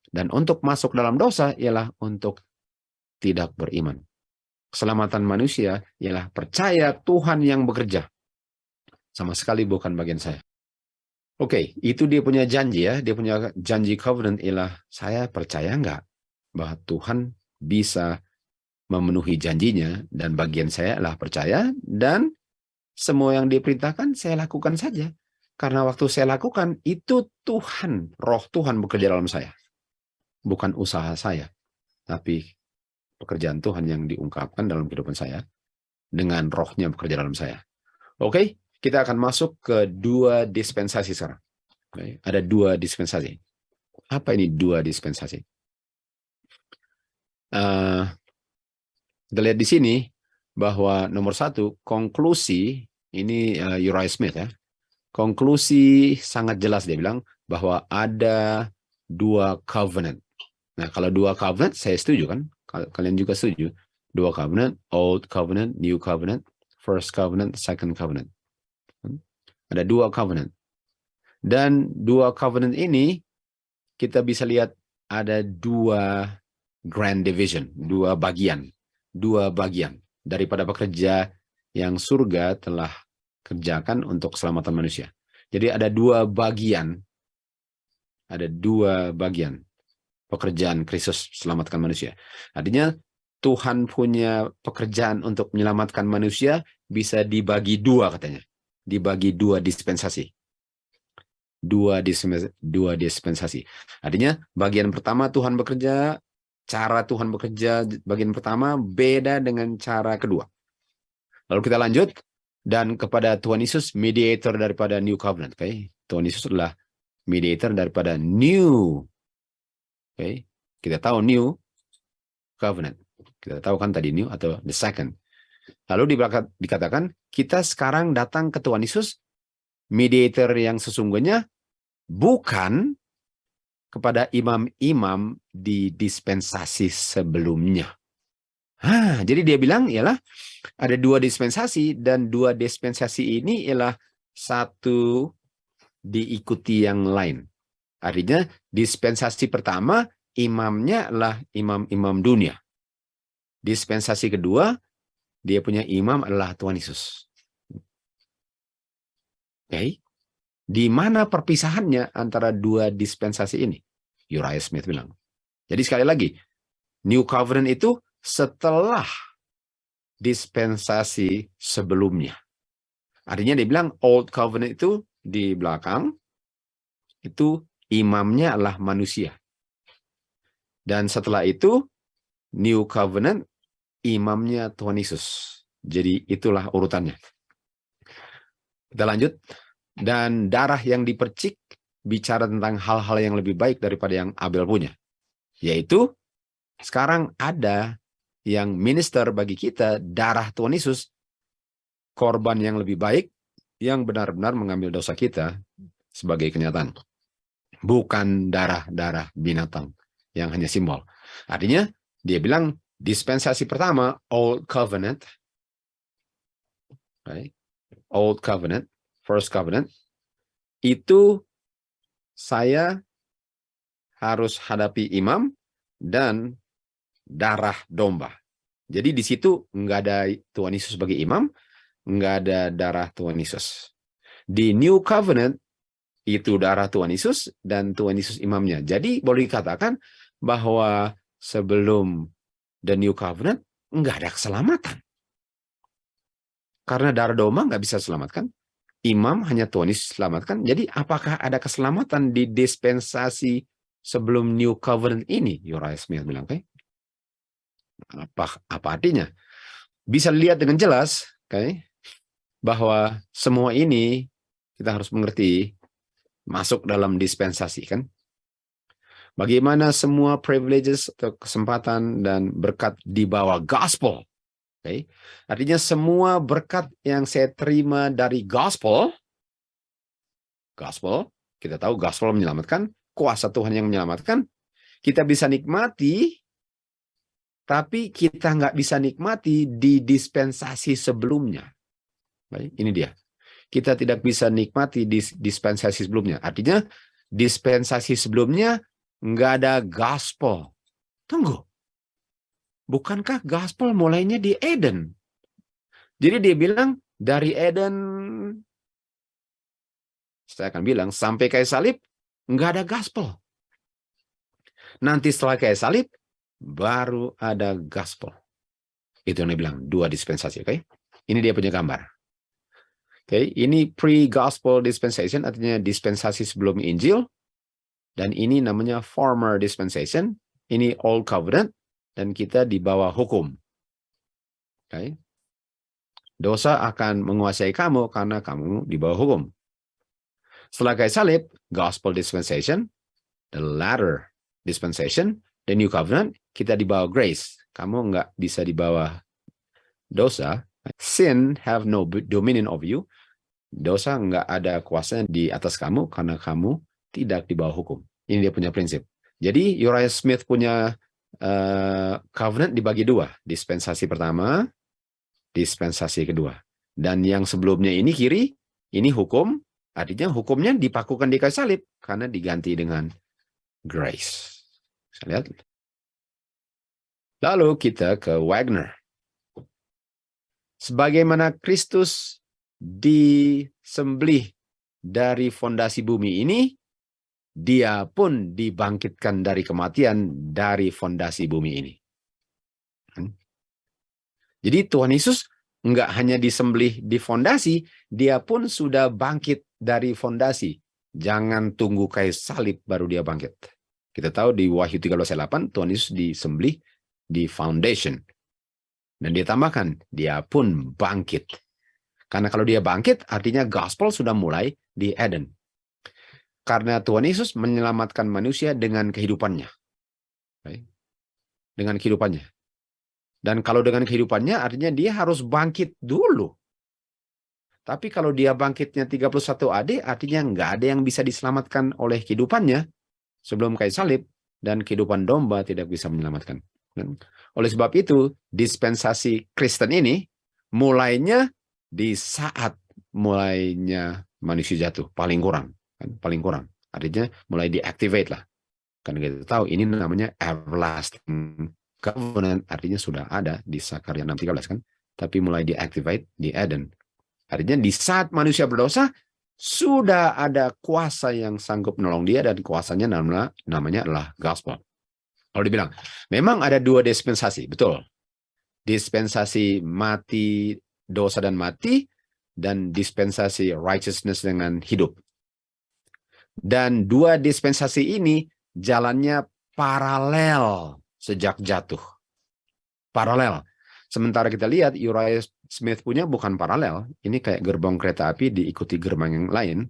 Dan untuk masuk dalam dosa ialah untuk tidak beriman. Keselamatan manusia ialah percaya Tuhan yang bekerja. Sama sekali bukan bagian saya. Oke, itu dia punya janji ya. Dia punya janji covenant ialah saya percaya nggak bahwa Tuhan bisa memenuhi janjinya, dan bagian saya adalah percaya, dan semua yang diperintahkan saya lakukan saja. Karena waktu saya lakukan, itu Tuhan, roh Tuhan bekerja dalam saya. Bukan usaha saya, tapi pekerjaan Tuhan yang diungkapkan dalam kehidupan saya, dengan rohnya bekerja dalam saya. Oke, kita akan masuk ke 2 dispensasi sekarang. Oke, ada 2 dispensasi. Apa ini 2 dispensasi? Kita lihat di sini bahwa nomor 1, konklusi, ini Uriah Smith ya. Konklusi sangat jelas, dia bilang bahwa ada 2 covenant. Nah, kalau 2 covenant, saya setuju kan? Kalian juga setuju. 2 covenant, Old Covenant, New Covenant, First Covenant, Second Covenant. Ada 2 covenant. Dan 2 covenant ini, kita bisa lihat ada 2 grand division, 2 bagian. 2 bagian daripada pekerja yang surga telah kerjakan untuk keselamatan manusia. Jadi ada 2 bagian Ada dua bagian pekerjaan Kristus selamatkan manusia. Artinya Tuhan punya pekerjaan untuk menyelamatkan manusia bisa dibagi dua katanya. Dibagi dua dispensasi. Dua dispensasi. Artinya bagian pertama Tuhan bekerja, cara Tuhan bekerja bagian pertama beda dengan cara kedua. Lalu kita lanjut, dan kepada Tuhan Yesus, mediator daripada New Covenant. Okay? Tuhan Yesus adalah mediator daripada New. Okay? Kita tahu New Covenant. Kita tahu kan tadi New atau the second. Lalu dikatakan, kita sekarang datang ke Tuhan Yesus, mediator yang sesungguhnya, bukan kepada imam-imam di dispensasi sebelumnya. Jadi dia bilang ialah ada dua dispensasi, dan dua dispensasi ini ialah satu diikuti yang lain. Artinya dispensasi pertama imamnya adalah imam-imam dunia. Dispensasi kedua dia punya imam adalah Tuhan Yesus. Okay. Di mana perpisahannya antara dua dispensasi ini? Uriah Smith bilang. Jadi sekali lagi, New Covenant itu setelah dispensasi sebelumnya. Artinya dia bilang Old Covenant itu di belakang, itu imamnya adalah manusia. Dan setelah itu, New Covenant, imamnya Tuhan Yesus. Jadi itulah urutannya. Kita lanjut. Dan darah yang dipercik bicara tentang hal-hal yang lebih baik daripada yang Abel punya. Yaitu, sekarang ada yang minister bagi kita, darah Tuhan Yesus, korban yang lebih baik, yang benar-benar mengambil dosa kita sebagai kenyataan. Bukan darah-darah binatang yang hanya simbol. Artinya, dia bilang, dispensasi pertama, Old Covenant, right? Old Covenant, First Covenant, itu saya harus hadapi imam dan darah domba. Jadi di situ nggak ada Tuhan Yesus sebagai imam, nggak ada darah Tuhan Yesus. Di New Covenant, itu darah Tuhan Yesus dan Tuhan Yesus imamnya. Jadi boleh dikatakan bahwa sebelum the New Covenant, nggak ada keselamatan. Karena darah domba nggak bisa selamatkan. Imam hanya Tuhan Yesus selamatkan. Jadi apakah ada keselamatan di dispensasi sebelum New Covenant ini? Uriah Smith bilang, okay? Apa artinya? Bisa lihat dengan jelas, okay, bahwa semua ini kita harus mengerti masuk dalam dispensasi, kan? Bagaimana semua privileges atau kesempatan dan berkat di bawah gospel. Okay. Artinya semua berkat yang saya terima dari gospel, kita tahu gospel menyelamatkan, kuasa Tuhan yang menyelamatkan, kita bisa nikmati, tapi kita nggak bisa nikmati di dispensasi sebelumnya. Baik, ini dia. Kita tidak bisa nikmati di dispensasi sebelumnya. Artinya dispensasi sebelumnya nggak ada gospel. Tunggu. Bukankah gospel mulainya di Eden? Jadi dia bilang dari Eden, saya akan bilang sampai kayu salib nggak ada gospel. Nanti setelah kayu salib baru ada gospel. Itu yang dia bilang dua dispensasi, oke? Ini dia punya gambar. Oke, ini pre-gospel dispensation, artinya dispensasi sebelum Injil, dan ini namanya former dispensation. Ini Old Covenant, dan kita di bawah hukum. Okay. Dosa akan menguasai kamu karena kamu di bawah hukum. Setelah kayu salib, gospel dispensation, the latter dispensation, the new covenant, kita di bawah grace. Kamu nggak bisa di bawah dosa. Sin have no dominion of you. Dosa nggak ada kuasa di atas kamu karena kamu tidak di bawah hukum. Ini dia punya prinsip. Jadi Uriah Smith punya covenant dibagi dua. Dispensasi pertama, dispensasi kedua. Dan yang sebelumnya ini kiri, ini hukum. Artinya hukumnya dipakukan di kayu salib karena diganti dengan grace. Bisa lihat. Lalu kita ke Wagner. Sebagaimana Kristus disembelih dari fondasi bumi ini, dia pun dibangkitkan dari kematian dari fondasi bumi ini. Jadi Tuhan Yesus nggak hanya disembelih di fondasi, dia pun sudah bangkit dari fondasi. Jangan tunggu kayu salib baru dia bangkit. Kita tahu di Wahyu 13:8 Tuhan Yesus disembelih di foundation. Dan dia tambahkan, dia pun bangkit. Karena kalau dia bangkit, artinya gospel sudah mulai di Eden. Karena Tuhan Yesus menyelamatkan manusia dengan kehidupannya. Dengan kehidupannya. Dan kalau dengan kehidupannya, artinya dia harus bangkit dulu. Tapi kalau dia bangkitnya 31 AD, artinya nggak ada yang bisa diselamatkan oleh kehidupannya sebelum kayu salib, dan kehidupan domba tidak bisa menyelamatkan. Oleh sebab itu, dispensasi Kristen ini mulainya di saat mulainya manusia jatuh, paling kurang. Paling kurang. Artinya mulai diactivate lah. Karena kita tahu ini namanya everlasting covenant, artinya sudah ada di Sakarya 6:13 kan, tapi mulai diactivate di Eden. Artinya di saat manusia berdosa sudah ada kuasa yang sanggup menolong dia, dan kuasanya namanya adalah gospel. Kalau dibilang memang ada dua dispensasi, betul. Dispensasi mati, dosa dan mati, dan dispensasi righteousness dengan hidup. Dan dua dispensasi ini jalannya paralel sejak jatuh. Paralel. Sementara kita lihat Uriah Smith punya bukan paralel. Ini kayak gerbong kereta api diikuti gerbong yang lain.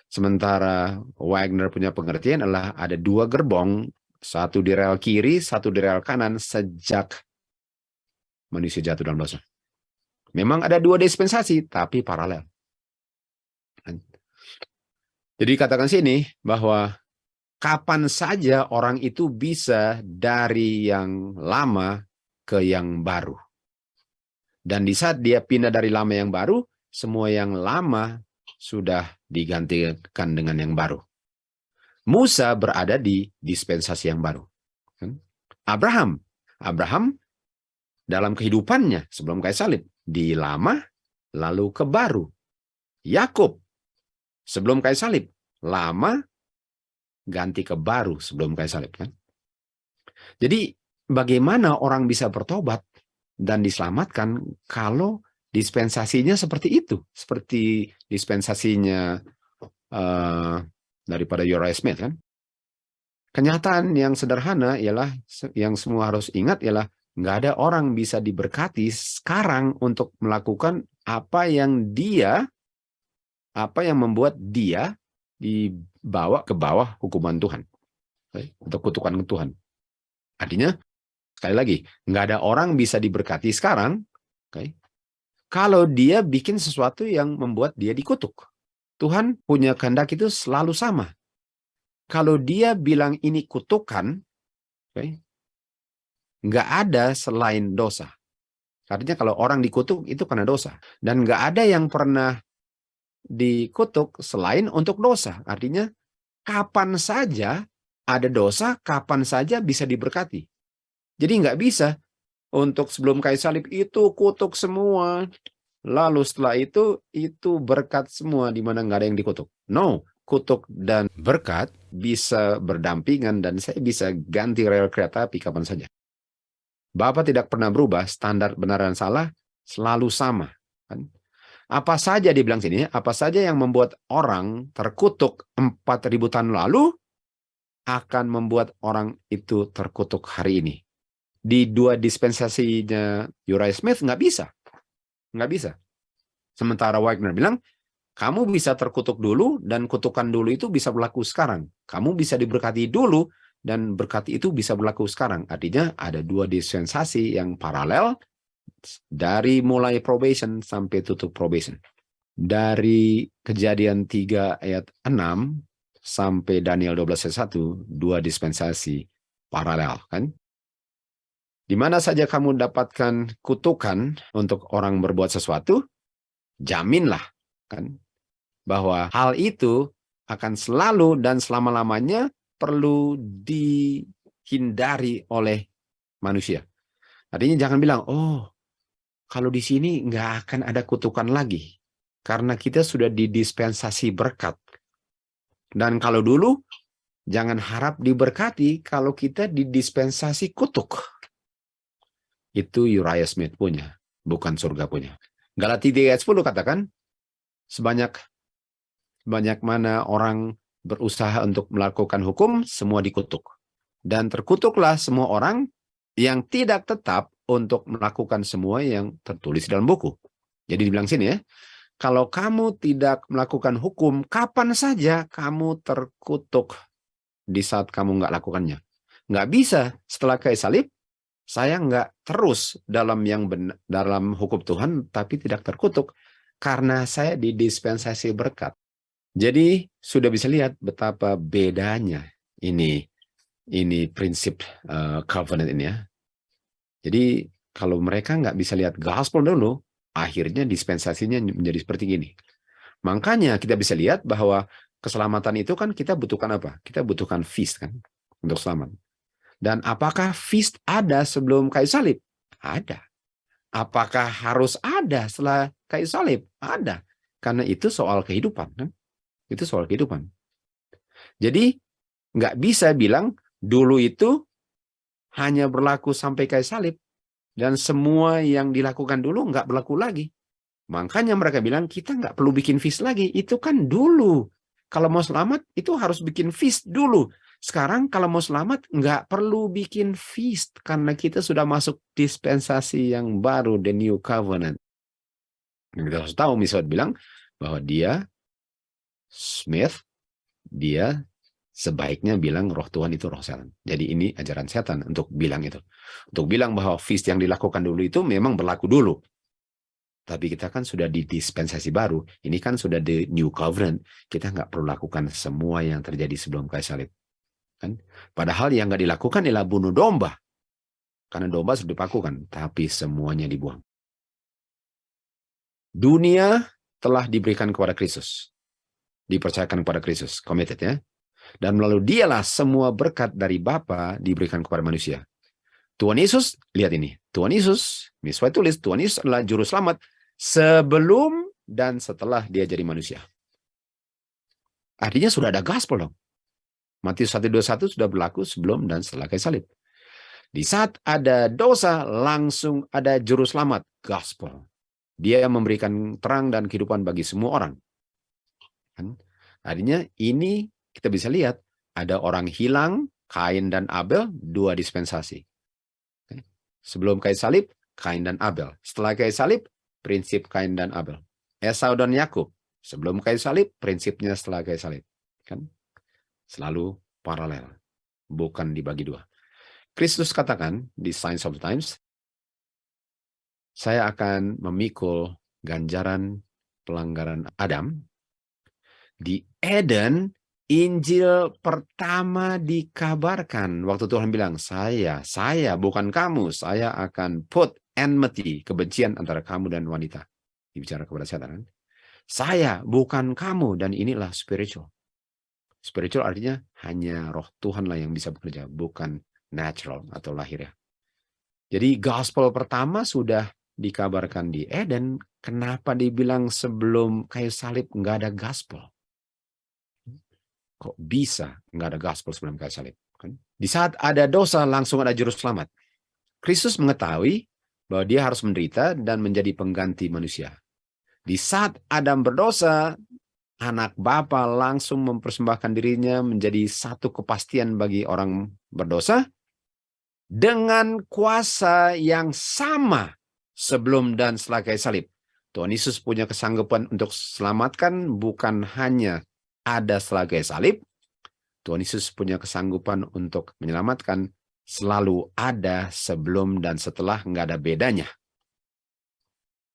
Sementara Wagner punya pengertian adalah ada dua gerbong. Satu di rel kiri, satu di rel kanan sejak manusia jatuh dalam dosa. Memang ada dua dispensasi, tapi paralel. Jadi katakan sini bahwa kapan saja orang itu bisa dari yang lama ke yang baru. Dan di saat dia pindah dari lama yang baru, semua yang lama sudah digantikan dengan yang baru. Musa berada di dispensasi yang baru. Abraham dalam kehidupannya sebelum kayu salib, di lama lalu ke baru. Yakub sebelum kayu salib, lama ganti ke baru sebelum kayu salib kan. Jadi bagaimana orang bisa bertobat dan diselamatkan kalau dispensasinya seperti itu, seperti dispensasinya daripada Uriah Smith kan. Kenyataan yang sederhana ialah, yang semua harus ingat ialah, nggak ada orang bisa diberkati sekarang untuk melakukan apa yang membuat dia dibawa ke bawah hukuman Tuhan, untuk kutukan Tuhan. Artinya, sekali lagi, nggak ada orang bisa diberkati sekarang, kalau dia bikin sesuatu yang membuat dia dikutuk. Tuhan punya kehendak itu selalu sama. Kalau dia bilang ini kutukan, nggak ada selain dosa. Artinya kalau orang dikutuk itu karena dosa. Dan nggak ada yang pernah dikutuk selain untuk dosa. Artinya kapan saja ada dosa, kapan saja bisa diberkati. Jadi nggak bisa untuk sebelum kayu salib itu kutuk semua. Lalu setelah itu berkat semua di mana nggak ada yang dikutuk. No, kutuk dan berkat bisa berdampingan, dan saya bisa ganti rel kereta api kapan saja. Bapa tidak pernah berubah, standar benar dan salah selalu sama. Kan? Apa saja dibilang sini, apa saja yang membuat orang terkutuk 4.000 tahun lalu akan membuat orang itu terkutuk hari ini. Di dua dispensasinya Uriah Smith nggak bisa. Nggak bisa. Sementara Wagner bilang, kamu bisa terkutuk dulu, dan kutukan dulu itu bisa berlaku sekarang. Kamu bisa diberkati dulu, dan berkat itu bisa berlaku sekarang. Artinya ada dua dispensasi yang paralel, dari mulai probation sampai tutup probation. Dari Kejadian 3 ayat 6 sampai Daniel 12 ayat 1, dua dispensasi paralel kan. Di mana saja kamu dapatkan kutukan untuk orang berbuat sesuatu, jaminlah kan bahwa hal itu akan selalu dan selama-lamanya perlu dihindari oleh manusia. Artinya jangan bilang, oh kalau di sini nggak akan ada kutukan lagi, karena kita sudah didispensasi berkat. Dan kalau dulu Jangan harap diberkati kalau kita didispensasi kutuk. Itu Uriah Smith punya, bukan surga punya. Galatia 3 ayat 10 katakan, sebanyak mana orang berusaha untuk melakukan hukum, semua dikutuk. Dan terkutuklah semua orang yang tidak tetap untuk melakukan semua yang tertulis dalam buku. Jadi dibilang sini ya, kalau kamu tidak melakukan hukum, kapan saja kamu terkutuk di saat kamu nggak lakukannya. Nggak bisa setelah kayak salib, saya nggak terus dalam dalam hukum Tuhan, tapi tidak terkutuk karena saya didispensasi berkat. Jadi sudah bisa lihat betapa bedanya ini prinsip covenant ini ya. Jadi kalau mereka nggak bisa lihat gospel dulu, akhirnya dispensasinya menjadi seperti gini. Makanya kita bisa lihat bahwa keselamatan itu kan kita butuhkan apa? Kita butuhkan feast kan untuk selamat. Dan apakah feast ada sebelum kayu salib? Ada. Apakah harus ada setelah kayu salib? Ada. Karena itu soal kehidupan kan? Itu soal kehidupan. Jadi nggak bisa bilang dulu itu hanya berlaku sampai kayu salib dan semua yang dilakukan dulu nggak berlaku lagi. Makanya mereka bilang kita nggak perlu bikin feast lagi. Itu kan dulu. Kalau mau selamat itu harus bikin feast dulu. Sekarang kalau mau selamat nggak perlu bikin feast karena kita sudah masuk dispensasi yang baru, the new covenant. Kita harus tahu misalnya bilang bahwa dia Smith, dia sebaiknya bilang roh Tuhan itu roh setan. Jadi ini ajaran setan untuk bilang itu. Untuk bilang bahwa feast yang dilakukan dulu itu memang berlaku dulu. Tapi kita kan sudah di dispensasi baru. Ini kan sudah the new covenant. Kita nggak perlu lakukan semua yang terjadi sebelum kayu salib. Kan? Padahal yang nggak dilakukan adalah bunuh domba. Karena domba sudah dipakukan. Tapi semuanya dibuang. Dunia telah diberikan kepada Kristus. Dipercayakan kepada Kristus, committed ya. Dan melalui dialah semua berkat dari Bapa diberikan kepada manusia. Tuhan Yesus, lihat ini. Tuhan Yesus, misal tulis, Tuhan Yesus adalah juru selamat sebelum dan setelah dia jadi manusia. Artinya sudah ada gospel dong. Matius 1:21 sudah berlaku sebelum dan setelah kayu salib. Di saat ada dosa, langsung ada juru selamat, gospel. Dia memberikan terang dan kehidupan bagi semua orang. Artinya ini kita bisa lihat ada orang hilang, Kain dan Abel, dua dispensasi. Sebelum kayu salib, Kain dan Abel. Setelah kayu salib, prinsip Kain dan Abel. Esau dan Yakub. Sebelum kayu salib, prinsipnya setelah kayu salib. Kan? Selalu paralel. Bukan dibagi dua. Kristus katakan di Signs of the Times, saya akan memikul ganjaran pelanggaran Adam. Di Eden, Injil pertama dikabarkan. Waktu Tuhan bilang, saya bukan kamu. Saya akan put enmity, kebencian antara kamu dan wanita. Dibicara kepada setan. Saya bukan kamu. Dan inilah spiritual. Spiritual artinya hanya roh Tuhanlah yang bisa bekerja. Bukan natural atau lahiriah. Jadi gospel pertama sudah dikabarkan di Eden. Kenapa dibilang sebelum kayu salib nggak ada gospel? Kok bisa nggak ada gospel sebelum kayu salib? Kan? Di saat ada dosa, langsung ada juru selamat. Kristus mengetahui bahwa dia harus menderita dan menjadi pengganti manusia. Di saat Adam berdosa, anak Bapa langsung mempersembahkan dirinya menjadi satu kepastian bagi orang berdosa dengan kuasa yang sama sebelum dan setelah kayu salib. Tuhan Yesus punya kesanggupan untuk selamatkan bukan hanya ada setelah kayu salib, Tuhan Yesus punya kesanggupan untuk menyelamatkan selalu ada sebelum dan setelah, nggak ada bedanya.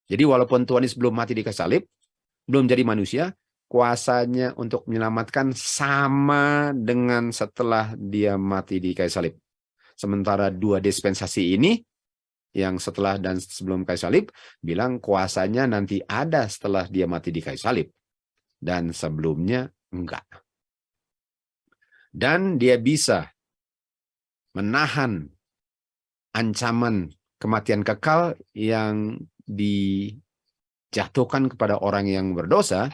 Jadi walaupun Tuhan Yesus belum mati di kayu salib, belum jadi manusia, kuasanya untuk menyelamatkan sama dengan setelah dia mati di kayu salib. Sementara dua dispensasi ini, yang setelah dan sebelum kayu salib, bilang kuasanya nanti ada setelah dia mati di kayu salib. Dan sebelumnya enggak. Dan dia bisa menahan ancaman kematian kekal yang dijatuhkan kepada orang yang berdosa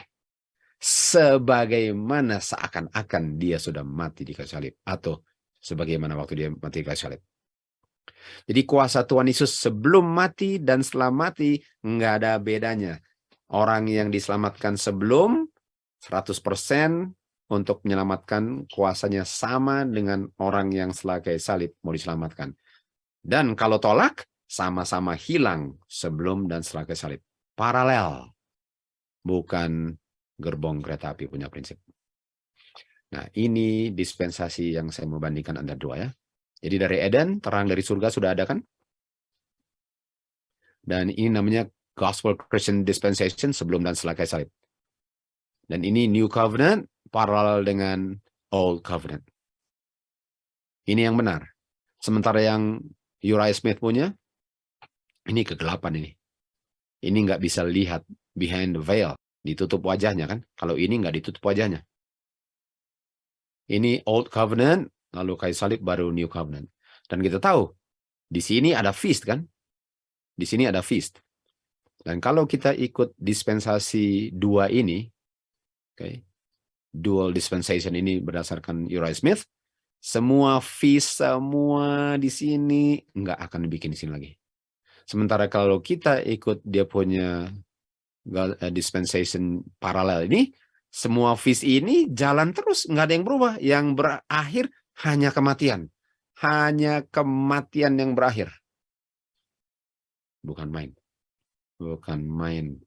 sebagaimana seakan-akan dia sudah mati di kayu salib, atau sebagaimana waktu dia mati di kayu salib. Jadi kuasa Tuhan Yesus sebelum mati dan setelah mati nggak ada bedanya. Orang yang diselamatkan sebelum 100% untuk menyelamatkan kuasanya sama dengan orang yang setelah kayu salib mau diselamatkan. Dan kalau tolak, sama-sama hilang sebelum dan setelah kayu salib. Paralel. Bukan gerbong kereta api punya prinsip. Nah, ini dispensasi yang saya mau bandingkan antara dua ya. Jadi dari Eden, terang dari surga sudah ada kan? Dan ini namanya Gospel Christian Dispensation sebelum dan setelah kayu salib. Dan ini New Covenant paralel dengan Old Covenant. Ini yang benar. Sementara yang Uriah Smith punya, ini kegelapan ini. Ini nggak bisa lihat behind the veil. Ditutup wajahnya kan. Kalau ini nggak ditutup wajahnya. Ini Old Covenant, lalu kayu salib baru New Covenant. Dan kita tahu, di sini ada feast kan? Di sini ada feast. Dan kalau kita ikut dispensasi dua ini, okay, dual dispensation ini berdasarkan Uriah Smith, semua feast, semua di sini nggak akan dibikin di sini lagi. Sementara kalau kita ikut dia punya dispensation paralel ini, semua feast ini jalan terus, nggak ada yang berubah. Yang berakhir hanya kematian. Hanya kematian yang berakhir. Bukan main. Bukan main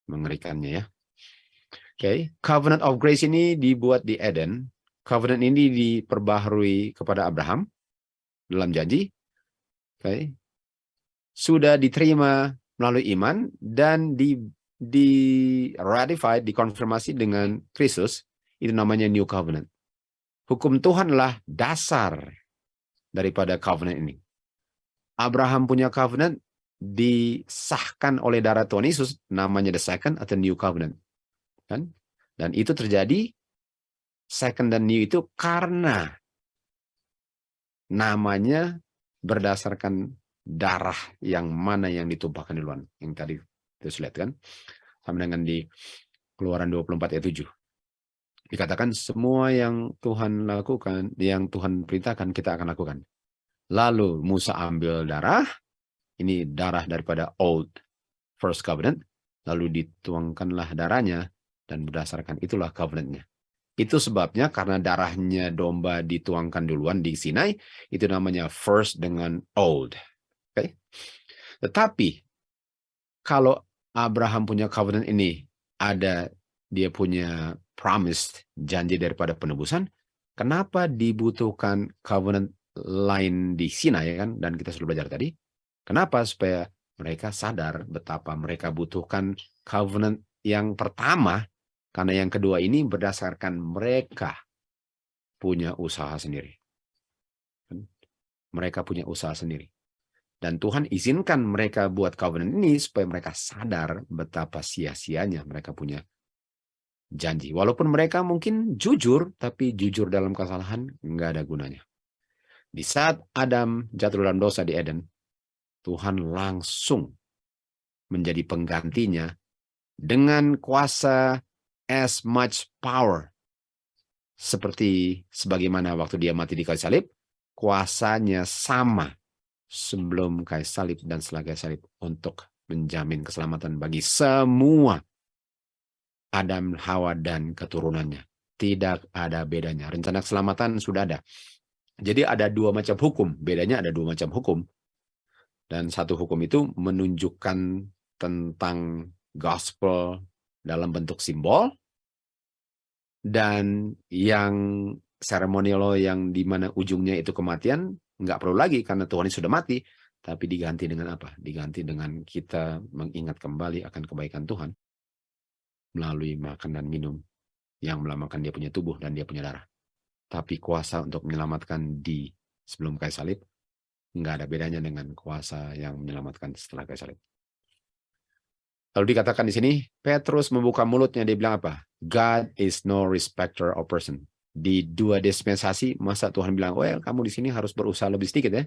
mengerikannya ya. Oke, Covenant of Grace ini dibuat di Eden. Covenant ini diperbaharui kepada Abraham dalam janji. Oke. Sudah diterima melalui iman dan ratified, dikonfirmasi dengan Kristus. Itu namanya New Covenant. Hukum Tuhanlah dasar daripada covenant ini. Abraham punya covenant disahkan oleh darah Tuhan Yesus, namanya the second atau New Covenant. Kan? Dan itu terjadi second dan new itu karena namanya berdasarkan darah yang mana yang ditumpahkan di luar. Yang tadi kita lihat kan. Sama dengan di Keluaran 24 ayat 7. Dikatakan semua yang Tuhan lakukan, yang Tuhan perintahkan, kita akan lakukan. Lalu Musa ambil darah, ini darah daripada Old First Covenant, lalu dituangkanlah darahnya, dan berdasarkan itulah covenantnya. Itu sebabnya karena darahnya domba dituangkan duluan di Sinai, itu namanya first dengan old. Okay? Tetapi kalau Abraham punya covenant ini, ada dia punya promise, janji daripada penebusan, kenapa dibutuhkan covenant lain di Sinai kan? Dan kita sudah belajar tadi. Kenapa? Supaya mereka sadar betapa mereka butuhkan covenant yang pertama, karena yang kedua ini berdasarkan mereka punya usaha sendiri. Mereka punya usaha sendiri. Dan Tuhan izinkan mereka buat covenant ini supaya mereka sadar betapa sia-sianya mereka punya janji. Walaupun mereka mungkin jujur, tapi jujur dalam kesalahan nggak ada gunanya. Di saat Adam jatuh dalam dosa di Eden, Tuhan langsung menjadi penggantinya dengan kuasa as much power. Seperti sebagaimana waktu dia mati di kayu salib, kuasanya sama sebelum kayu salib dan setelah kayu salib untuk menjamin keselamatan bagi semua Adam, Hawa, dan keturunannya. Tidak ada bedanya. Rencana keselamatan sudah ada. Jadi ada dua macam hukum. Bedanya ada dua macam hukum. Dan satu hukum itu menunjukkan tentang gospel dalam bentuk simbol. Dan yang seremonial yang dimana ujungnya itu kematian, nggak perlu lagi karena Tuhan sudah mati. Tapi diganti dengan apa? Diganti dengan kita mengingat kembali akan kebaikan Tuhan melalui makan dan minum yang melambangkan dia punya tubuh dan dia punya darah. Tapi kuasa untuk menyelamatkan di sebelum kayu salib nggak ada bedanya dengan kuasa yang menyelamatkan setelah kayu salib. Lalu dikatakan di sini, Petrus membuka mulutnya, dia bilang apa? God is no respecter of person. Di dua dispensasi, masa Tuhan bilang, well, kamu di sini harus berusaha lebih sedikit ya.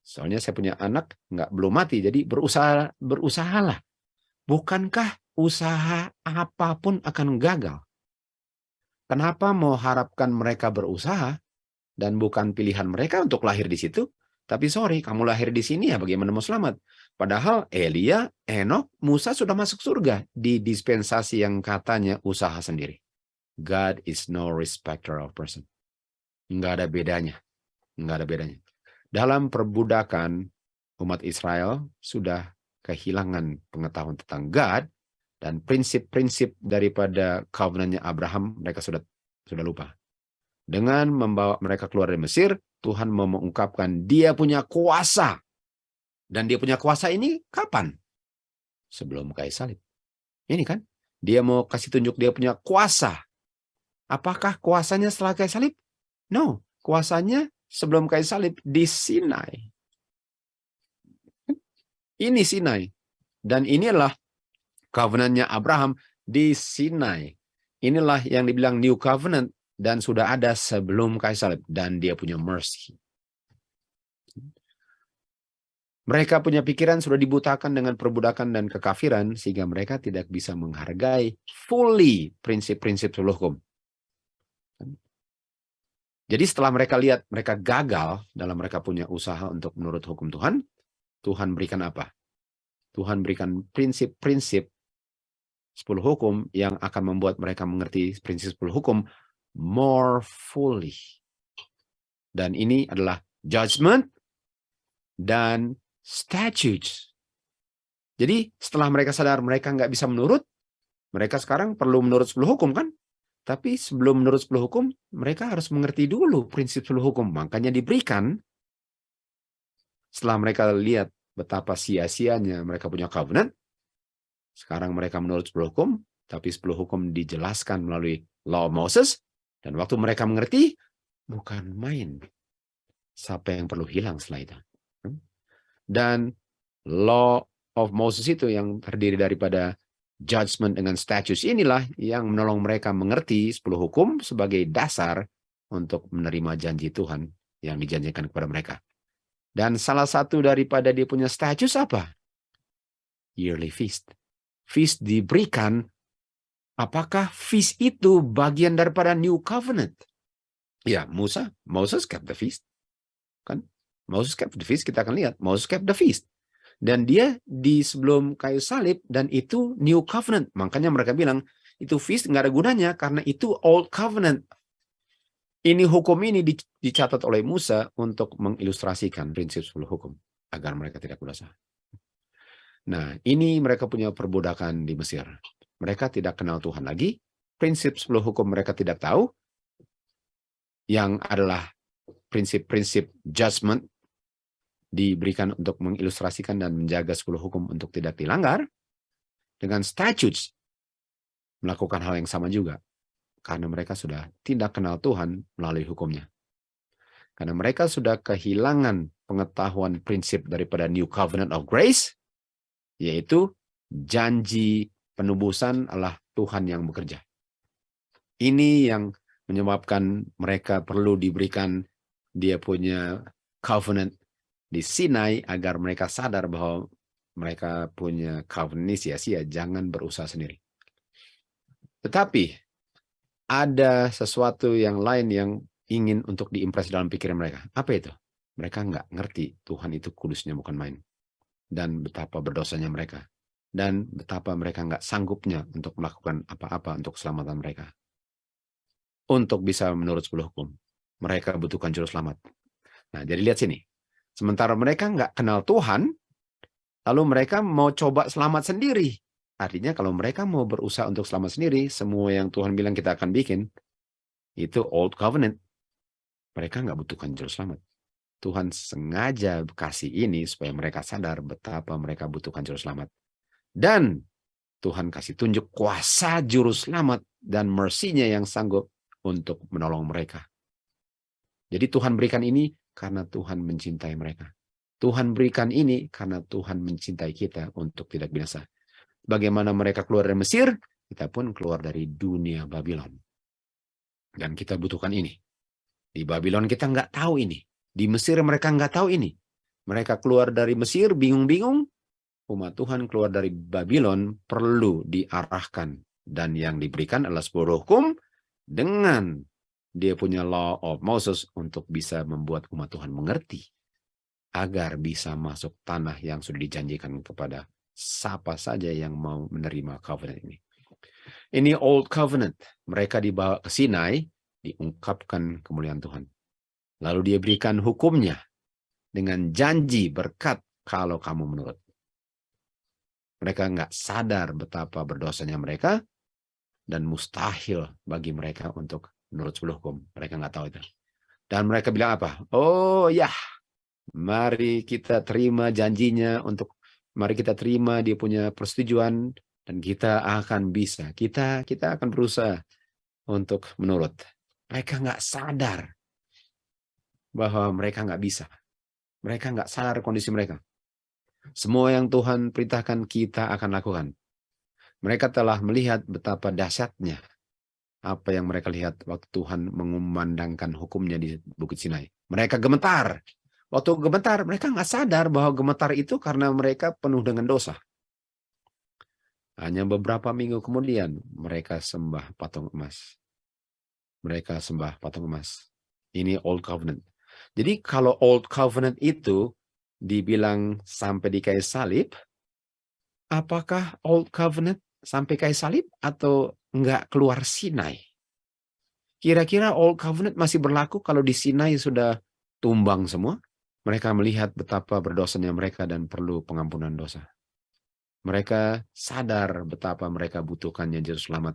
Soalnya saya punya anak belum mati, jadi berusahalah. Bukankah usaha apapun akan gagal? Kenapa mau harapkan mereka berusaha dan bukan pilihan mereka untuk lahir di situ? Tapi sorry, kamu lahir di sini ya bagaimana mau selamat? Padahal Elia, Enok, Musa sudah masuk surga di dispensasi yang katanya usaha sendiri. God is no respecter of person. Nggak ada bedanya. Nggak ada bedanya. Dalam perbudakan, umat Israel sudah kehilangan pengetahuan tentang God, dan prinsip-prinsip daripada covenant-nya Abraham mereka sudah lupa. Dengan membawa mereka keluar dari Mesir, Tuhan mau mengungkapkan dia punya kuasa. Dan dia punya kuasa ini kapan? Sebelum kayu salib. Ini kan, dia mau kasih tunjuk dia punya kuasa. Apakah kuasanya setelah kayu salib? No, kuasanya sebelum kayu salib di Sinai. Ini Sinai. Dan inilah covenant-nya Abraham di Sinai. Inilah yang dibilang New Covenant dan sudah ada sebelum kayu salib. Dan dia punya mercy. Mereka punya pikiran sudah dibutakan dengan perbudakan dan kekafiran sehingga mereka tidak bisa menghargai fully prinsip-prinsip hukum. Jadi setelah mereka lihat mereka gagal dalam mereka punya usaha untuk menurut hukum Tuhan, Tuhan berikan apa? Tuhan berikan prinsip-prinsip 10 hukum yang akan membuat mereka mengerti prinsip 10 hukum more fully. Dan ini adalah judgment dan statutes. Jadi setelah mereka sadar mereka nggak bisa menurut, mereka sekarang perlu menurut 10 hukum kan? Tapi sebelum menurut 10 hukum, mereka harus mengerti dulu prinsip 10 hukum. Makanya diberikan, setelah mereka lihat betapa sia-sianya mereka punya covenant, sekarang mereka menurut 10 hukum, tapi 10 hukum dijelaskan melalui Law of Moses, dan waktu mereka mengerti, bukan main. Siapa yang perlu hilang setelah itu? Dan Law of Moses itu yang terdiri daripada judgment dengan statutes inilah yang menolong mereka mengerti 10 hukum sebagai dasar untuk menerima janji Tuhan yang dijanjikan kepada mereka. Dan salah satu daripada dia punya statutes apa? Yearly feast. Feast diberikan, apakah feast itu bagian daripada New Covenant? Ya, Moses kept the feast. Kan? Moses kept the feast, kita akan lihat. Moses kept the feast. Dan dia di sebelum kayu salib, dan itu New Covenant. Makanya mereka bilang, itu feast nggak ada gunanya, karena itu Old Covenant. Ini hukum ini dicatat oleh Musa untuk mengilustrasikan prinsip 10 hukum, agar mereka tidak berdosa. Nah, ini mereka punya perbudakan di Mesir. Mereka tidak kenal Tuhan lagi, prinsip 10 hukum mereka tidak tahu, yang adalah prinsip-prinsip judgment, diberikan untuk mengilustrasikan dan menjaga 10 hukum untuk tidak dilanggar. Dengan statutes melakukan hal yang sama juga, karena mereka sudah tidak kenal Tuhan melalui hukumnya. Karena mereka sudah kehilangan pengetahuan prinsip daripada New Covenant of Grace, yaitu janji penebusan adalah Tuhan yang bekerja. Ini yang menyebabkan mereka perlu diberikan dia punya covenant di Sinai agar mereka sadar bahwa mereka punya covenant ini sia-sia, jangan berusaha sendiri. Tetapi ada sesuatu yang lain yang ingin untuk diimpress dalam pikiran mereka. Apa itu? Mereka nggak ngerti Tuhan itu kudusnya bukan main. Dan betapa berdosanya mereka. Dan betapa mereka nggak sanggupnya untuk melakukan apa-apa untuk keselamatan mereka. Untuk bisa menurut 10 hukum, mereka butuhkan juru selamat. Nah, jadi lihat sini. Sementara mereka nggak kenal Tuhan, lalu mereka mau coba selamat sendiri. Artinya kalau mereka mau berusaha untuk selamat sendiri, semua yang Tuhan bilang kita akan bikin, itu Old Covenant. Mereka nggak butuhkan juru selamat. Tuhan sengaja kasih ini supaya mereka sadar betapa mereka butuhkan juru selamat. Dan Tuhan kasih tunjuk kuasa juru selamat dan mercy-nya yang sanggup untuk menolong mereka. Jadi Tuhan berikan ini karena Tuhan mencintai mereka. Tuhan berikan ini karena Tuhan mencintai kita untuk tidak binasa. Bagaimana mereka keluar dari Mesir, kita pun keluar dari dunia Babylon. Dan kita butuhkan ini. Di Babylon kita nggak tahu ini. Di Mesir mereka nggak tahu ini. Mereka keluar dari Mesir bingung-bingung. Umat Tuhan keluar dari Babylon perlu diarahkan. Dan yang diberikan adalah 10 hukum dengan dia punya law of Moses untuk bisa membuat umat Tuhan mengerti agar bisa masuk tanah yang sudah dijanjikan kepada siapa saja yang mau menerima covenant ini. Ini Old Covenant. Mereka dibawa ke Sinai, diungkapkan kemuliaan Tuhan. Lalu dia berikan hukumnya dengan janji berkat kalau kamu menurut. Mereka nggak sadar betapa berdosanya mereka dan mustahil bagi mereka untuk menurut 10 hukum. Mereka nggak tahu itu. Dan mereka bilang apa? Oh ya, mari kita terima janjinya mari kita terima dia punya persetujuan dan kita akan bisa. Kita akan berusaha untuk menurut. Mereka nggak sadar bahwa mereka nggak bisa. Mereka nggak sadar kondisi mereka. Semua yang Tuhan perintahkan kita akan lakukan. Mereka telah melihat betapa dahsyatnya apa yang mereka lihat waktu Tuhan mengumandangkan hukumnya di Bukit Sinai. Mereka gemetar. Waktu gemetar, mereka nggak sadar bahwa gemetar itu karena mereka penuh dengan dosa. Hanya beberapa minggu kemudian, mereka sembah patung emas. Mereka sembah patung emas. Ini Old Covenant. Jadi kalau Old Covenant itu dibilang sampai di kayu salib, apakah Old Covenant sampai kayu salib atau enggak keluar Sinai? Kira-kira Old Covenant masih berlaku kalau di Sinai sudah tumbang semua? Mereka melihat betapa berdosanya mereka dan perlu pengampunan dosa. Mereka sadar betapa mereka butuhkannya juru selamat.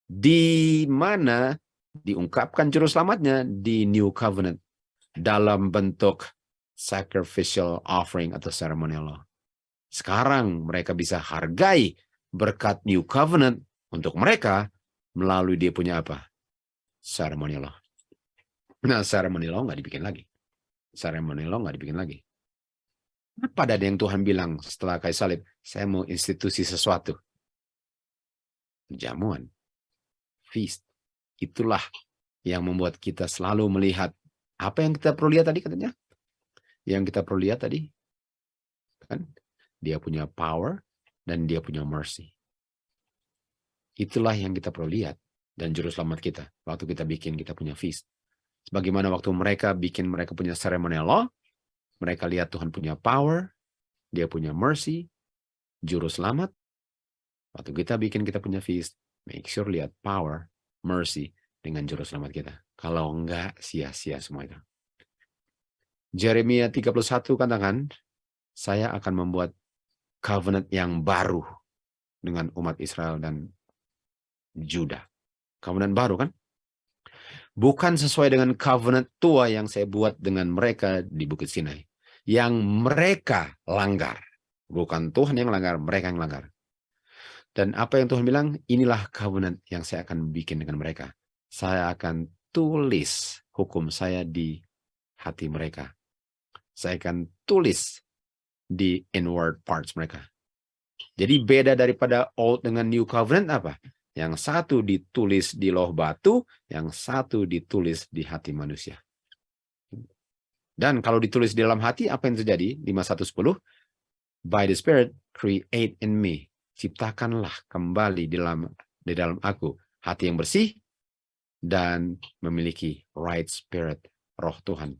Di mana diungkapkan juru selamatnya di New Covenant dalam bentuk sacrificial offering atau ceremonial law. Sekarang mereka bisa hargai berkat New Covenant untuk mereka melalui dia punya apa? Ceremonial law. Nah, ceremonial law nggak dibikin lagi. Ceremonial law nggak dibikin lagi. Apa ada yang Tuhan bilang setelah kayu salib? Saya mau institusi sesuatu. Jamuan. Feast. Itulah yang membuat kita selalu melihat apa yang kita perlu lihat tadi katanya. Yang kita perlu lihat tadi. Kan? Dia punya power dan dia punya mercy. Itulah yang kita perlu lihat. Dan juru selamat kita. Waktu kita bikin kita punya feast. Sebagaimana waktu mereka bikin mereka punya ceremonial law. Mereka lihat Tuhan punya power. Dia punya mercy. Juru selamat. Waktu kita bikin kita punya feast. Make sure lihat power, mercy dengan juru selamat kita. Kalau enggak, sia-sia semua itu. Jeremia 31 katakan, saya akan membuat covenant yang baru dengan umat Israel dan Juda. Covenant baru kan? Bukan sesuai dengan covenant tua yang saya buat dengan mereka di Bukit Sinai. Yang mereka langgar. Bukan Tuhan yang langgar, mereka yang langgar. Dan apa yang Tuhan bilang, inilah covenant yang saya akan bikin dengan mereka. Saya akan tulis hukum saya di hati mereka. Saya akan tulis di inward parts mereka. Jadi beda daripada Old dengan New Covenant apa? Yang satu ditulis di loh batu, yang satu ditulis di hati manusia. Dan kalau ditulis di dalam hati, apa yang terjadi? 5:1-10, by the Spirit, create in me. Ciptakanlah kembali di dalam aku hati yang bersih dan memiliki right spirit, roh Tuhan.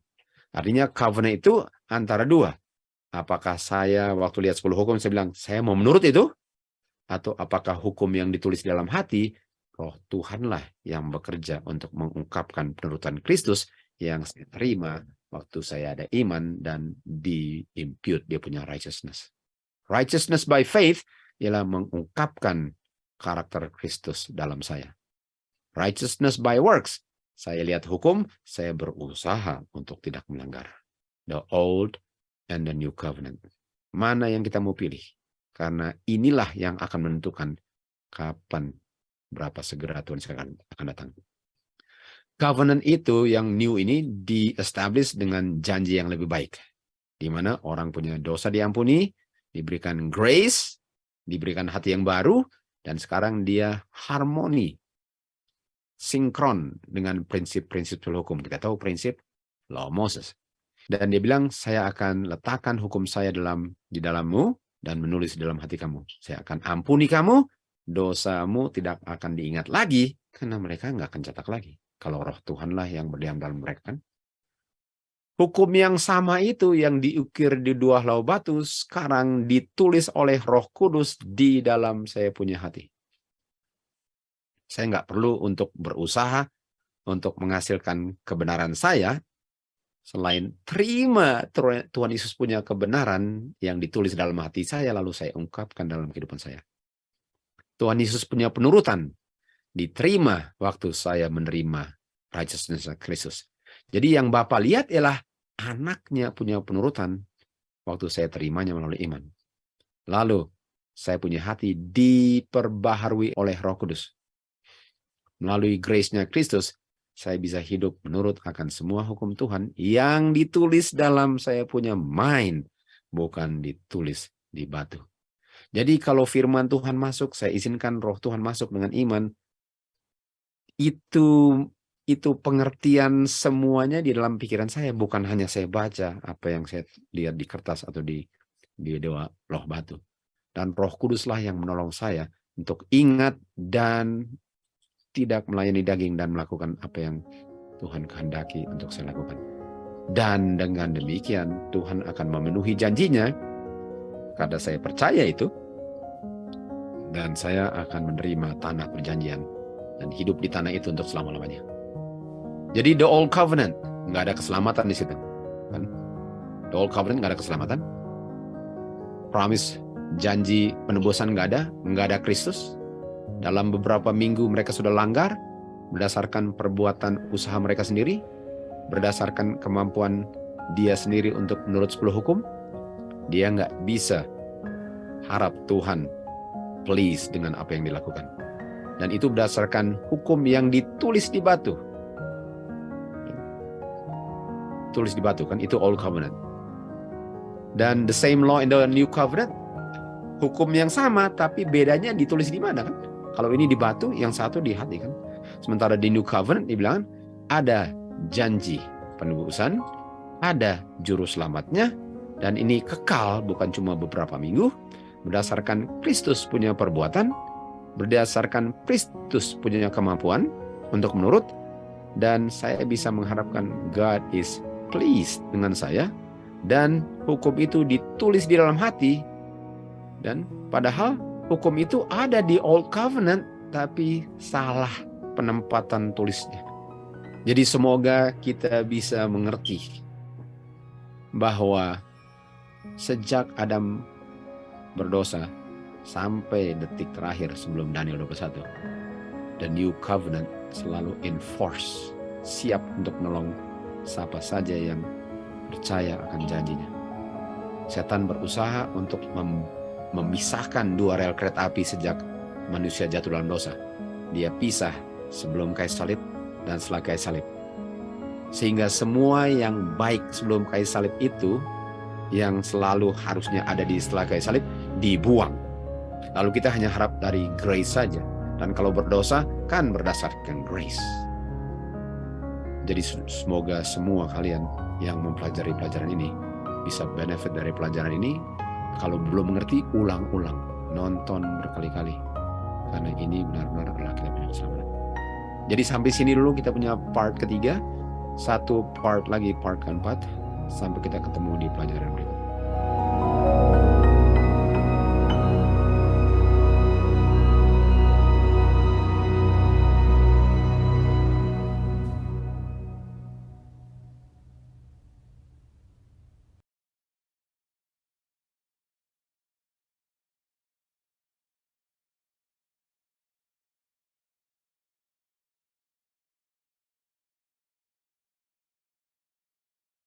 Artinya covenant itu antara dua. Apakah saya waktu lihat 10 hukum saya bilang saya mau menurut itu? Atau apakah hukum yang ditulis di dalam hati, roh Tuhanlah yang bekerja untuk mengungkapkan penurutan Kristus yang saya terima waktu saya ada iman dan di-impute dia punya righteousness. Righteousness by faith ialah mengungkapkan karakter Kristus dalam saya. Righteousness by works, saya lihat hukum, saya berusaha untuk tidak melanggar. The old and the new covenant. Mana yang kita mau pilih? Karena inilah yang akan menentukan kapan, berapa segera Tuhan akan datang. Covenant itu yang new ini di-establish dengan janji yang lebih baik. Di mana orang punya dosa diampuni, diberikan grace, diberikan hati yang baru, dan sekarang dia harmoni, sinkron dengan prinsip-prinsip hukum. Kita tahu prinsip Law Moses. Dan dia bilang, saya akan letakkan hukum saya di dalammu, dan menulis di dalam hati kamu. Saya akan ampuni kamu, dosamu tidak akan diingat lagi, Karena mereka nggak akan cetak lagi. Kalau roh Tuhanlah yang berdiam dalam mereka kan. Hukum yang sama itu yang diukir di dua lau batu sekarang ditulis oleh Roh Kudus di dalam saya punya hati. Saya nggak perlu untuk berusaha untuk menghasilkan kebenaran saya selain terima Tuhan Yesus punya kebenaran yang ditulis dalam hati saya lalu saya ungkapkan dalam kehidupan saya. Tuhan Yesus punya penurutan diterima waktu saya menerima righteousness Kristus. Jadi yang Bapa lihat ialah anaknya punya penurutan waktu saya terimanya melalui iman. Lalu saya punya hati diperbaharui oleh Roh Kudus. Melalui grace-nya Kristus, saya bisa hidup menurut akan semua hukum Tuhan yang ditulis dalam saya punya mind, bukan ditulis di batu. Jadi kalau firman Tuhan masuk, saya izinkan Roh Tuhan masuk dengan iman, itu pengertian semuanya di dalam pikiran saya, bukan hanya saya baca apa yang saya lihat di kertas atau di dewa loh batu. Dan Roh Kuduslah yang menolong saya untuk ingat dan tidak melayani daging dan melakukan apa yang Tuhan kehendaki untuk saya lakukan. Dan dengan demikian Tuhan akan memenuhi janjinya karena saya percaya itu, dan saya akan menerima tanah perjanjian dan hidup di tanah itu untuk selama-lamanya. Jadi the old covenant nggak ada keselamatan di situ, kan? The old covenant nggak ada keselamatan. Promise, janji penebusan nggak ada Kristus. Dalam beberapa minggu mereka sudah langgar berdasarkan perbuatan usaha mereka sendiri, berdasarkan kemampuan dia sendiri untuk menurut 10 hukum. Dia nggak bisa harap Tuhan please dengan apa yang dilakukan. Dan itu berdasarkan hukum yang ditulis di batu. Tulis di batu kan, itu old covenant. Dan the same law in the new covenant, hukum yang sama tapi bedanya ditulis di mana kan? Kalau ini di batu, yang satu di hati kan. Sementara di new covenant dibilang ada janji penebusan, ada juru selamatnya, dan ini kekal bukan cuma beberapa minggu, berdasarkan Kristus punya perbuatan, berdasarkan Kristus punya kemampuan untuk menurut, dan saya bisa mengharapkan God is pleased dengan saya, dan hukum itu ditulis di dalam hati. Dan padahal hukum itu ada di Old Covenant, tapi salah penempatan tulisnya. Jadi semoga kita bisa mengerti bahwa sejak Adam berdosa sampai detik terakhir sebelum Daniel 21, the New Covenant selalu enforce, siap untuk menolong siapa saja yang percaya akan janjinya. Setan berusaha untuk memisahkan dua rel kereta api sejak manusia jatuh dalam dosa. Dia pisah sebelum kayu salib dan setelah kayu salib. Sehingga semua yang baik sebelum kayu salib itu, yang selalu harusnya ada di setelah kayu salib, dibuang. Lalu kita hanya harap dari grace saja. Dan kalau berdosa, kan berdasarkan grace. Jadi semoga semua kalian yang mempelajari pelajaran ini bisa benefit dari pelajaran ini. Kalau belum mengerti, ulang-ulang, nonton berkali-kali, karena ini benar-benar adalah kita punya keselamatan. Jadi sampai sini dulu kita punya part ketiga, satu part lagi part keempat, sampai kita ketemu di pelajaran berikutnya.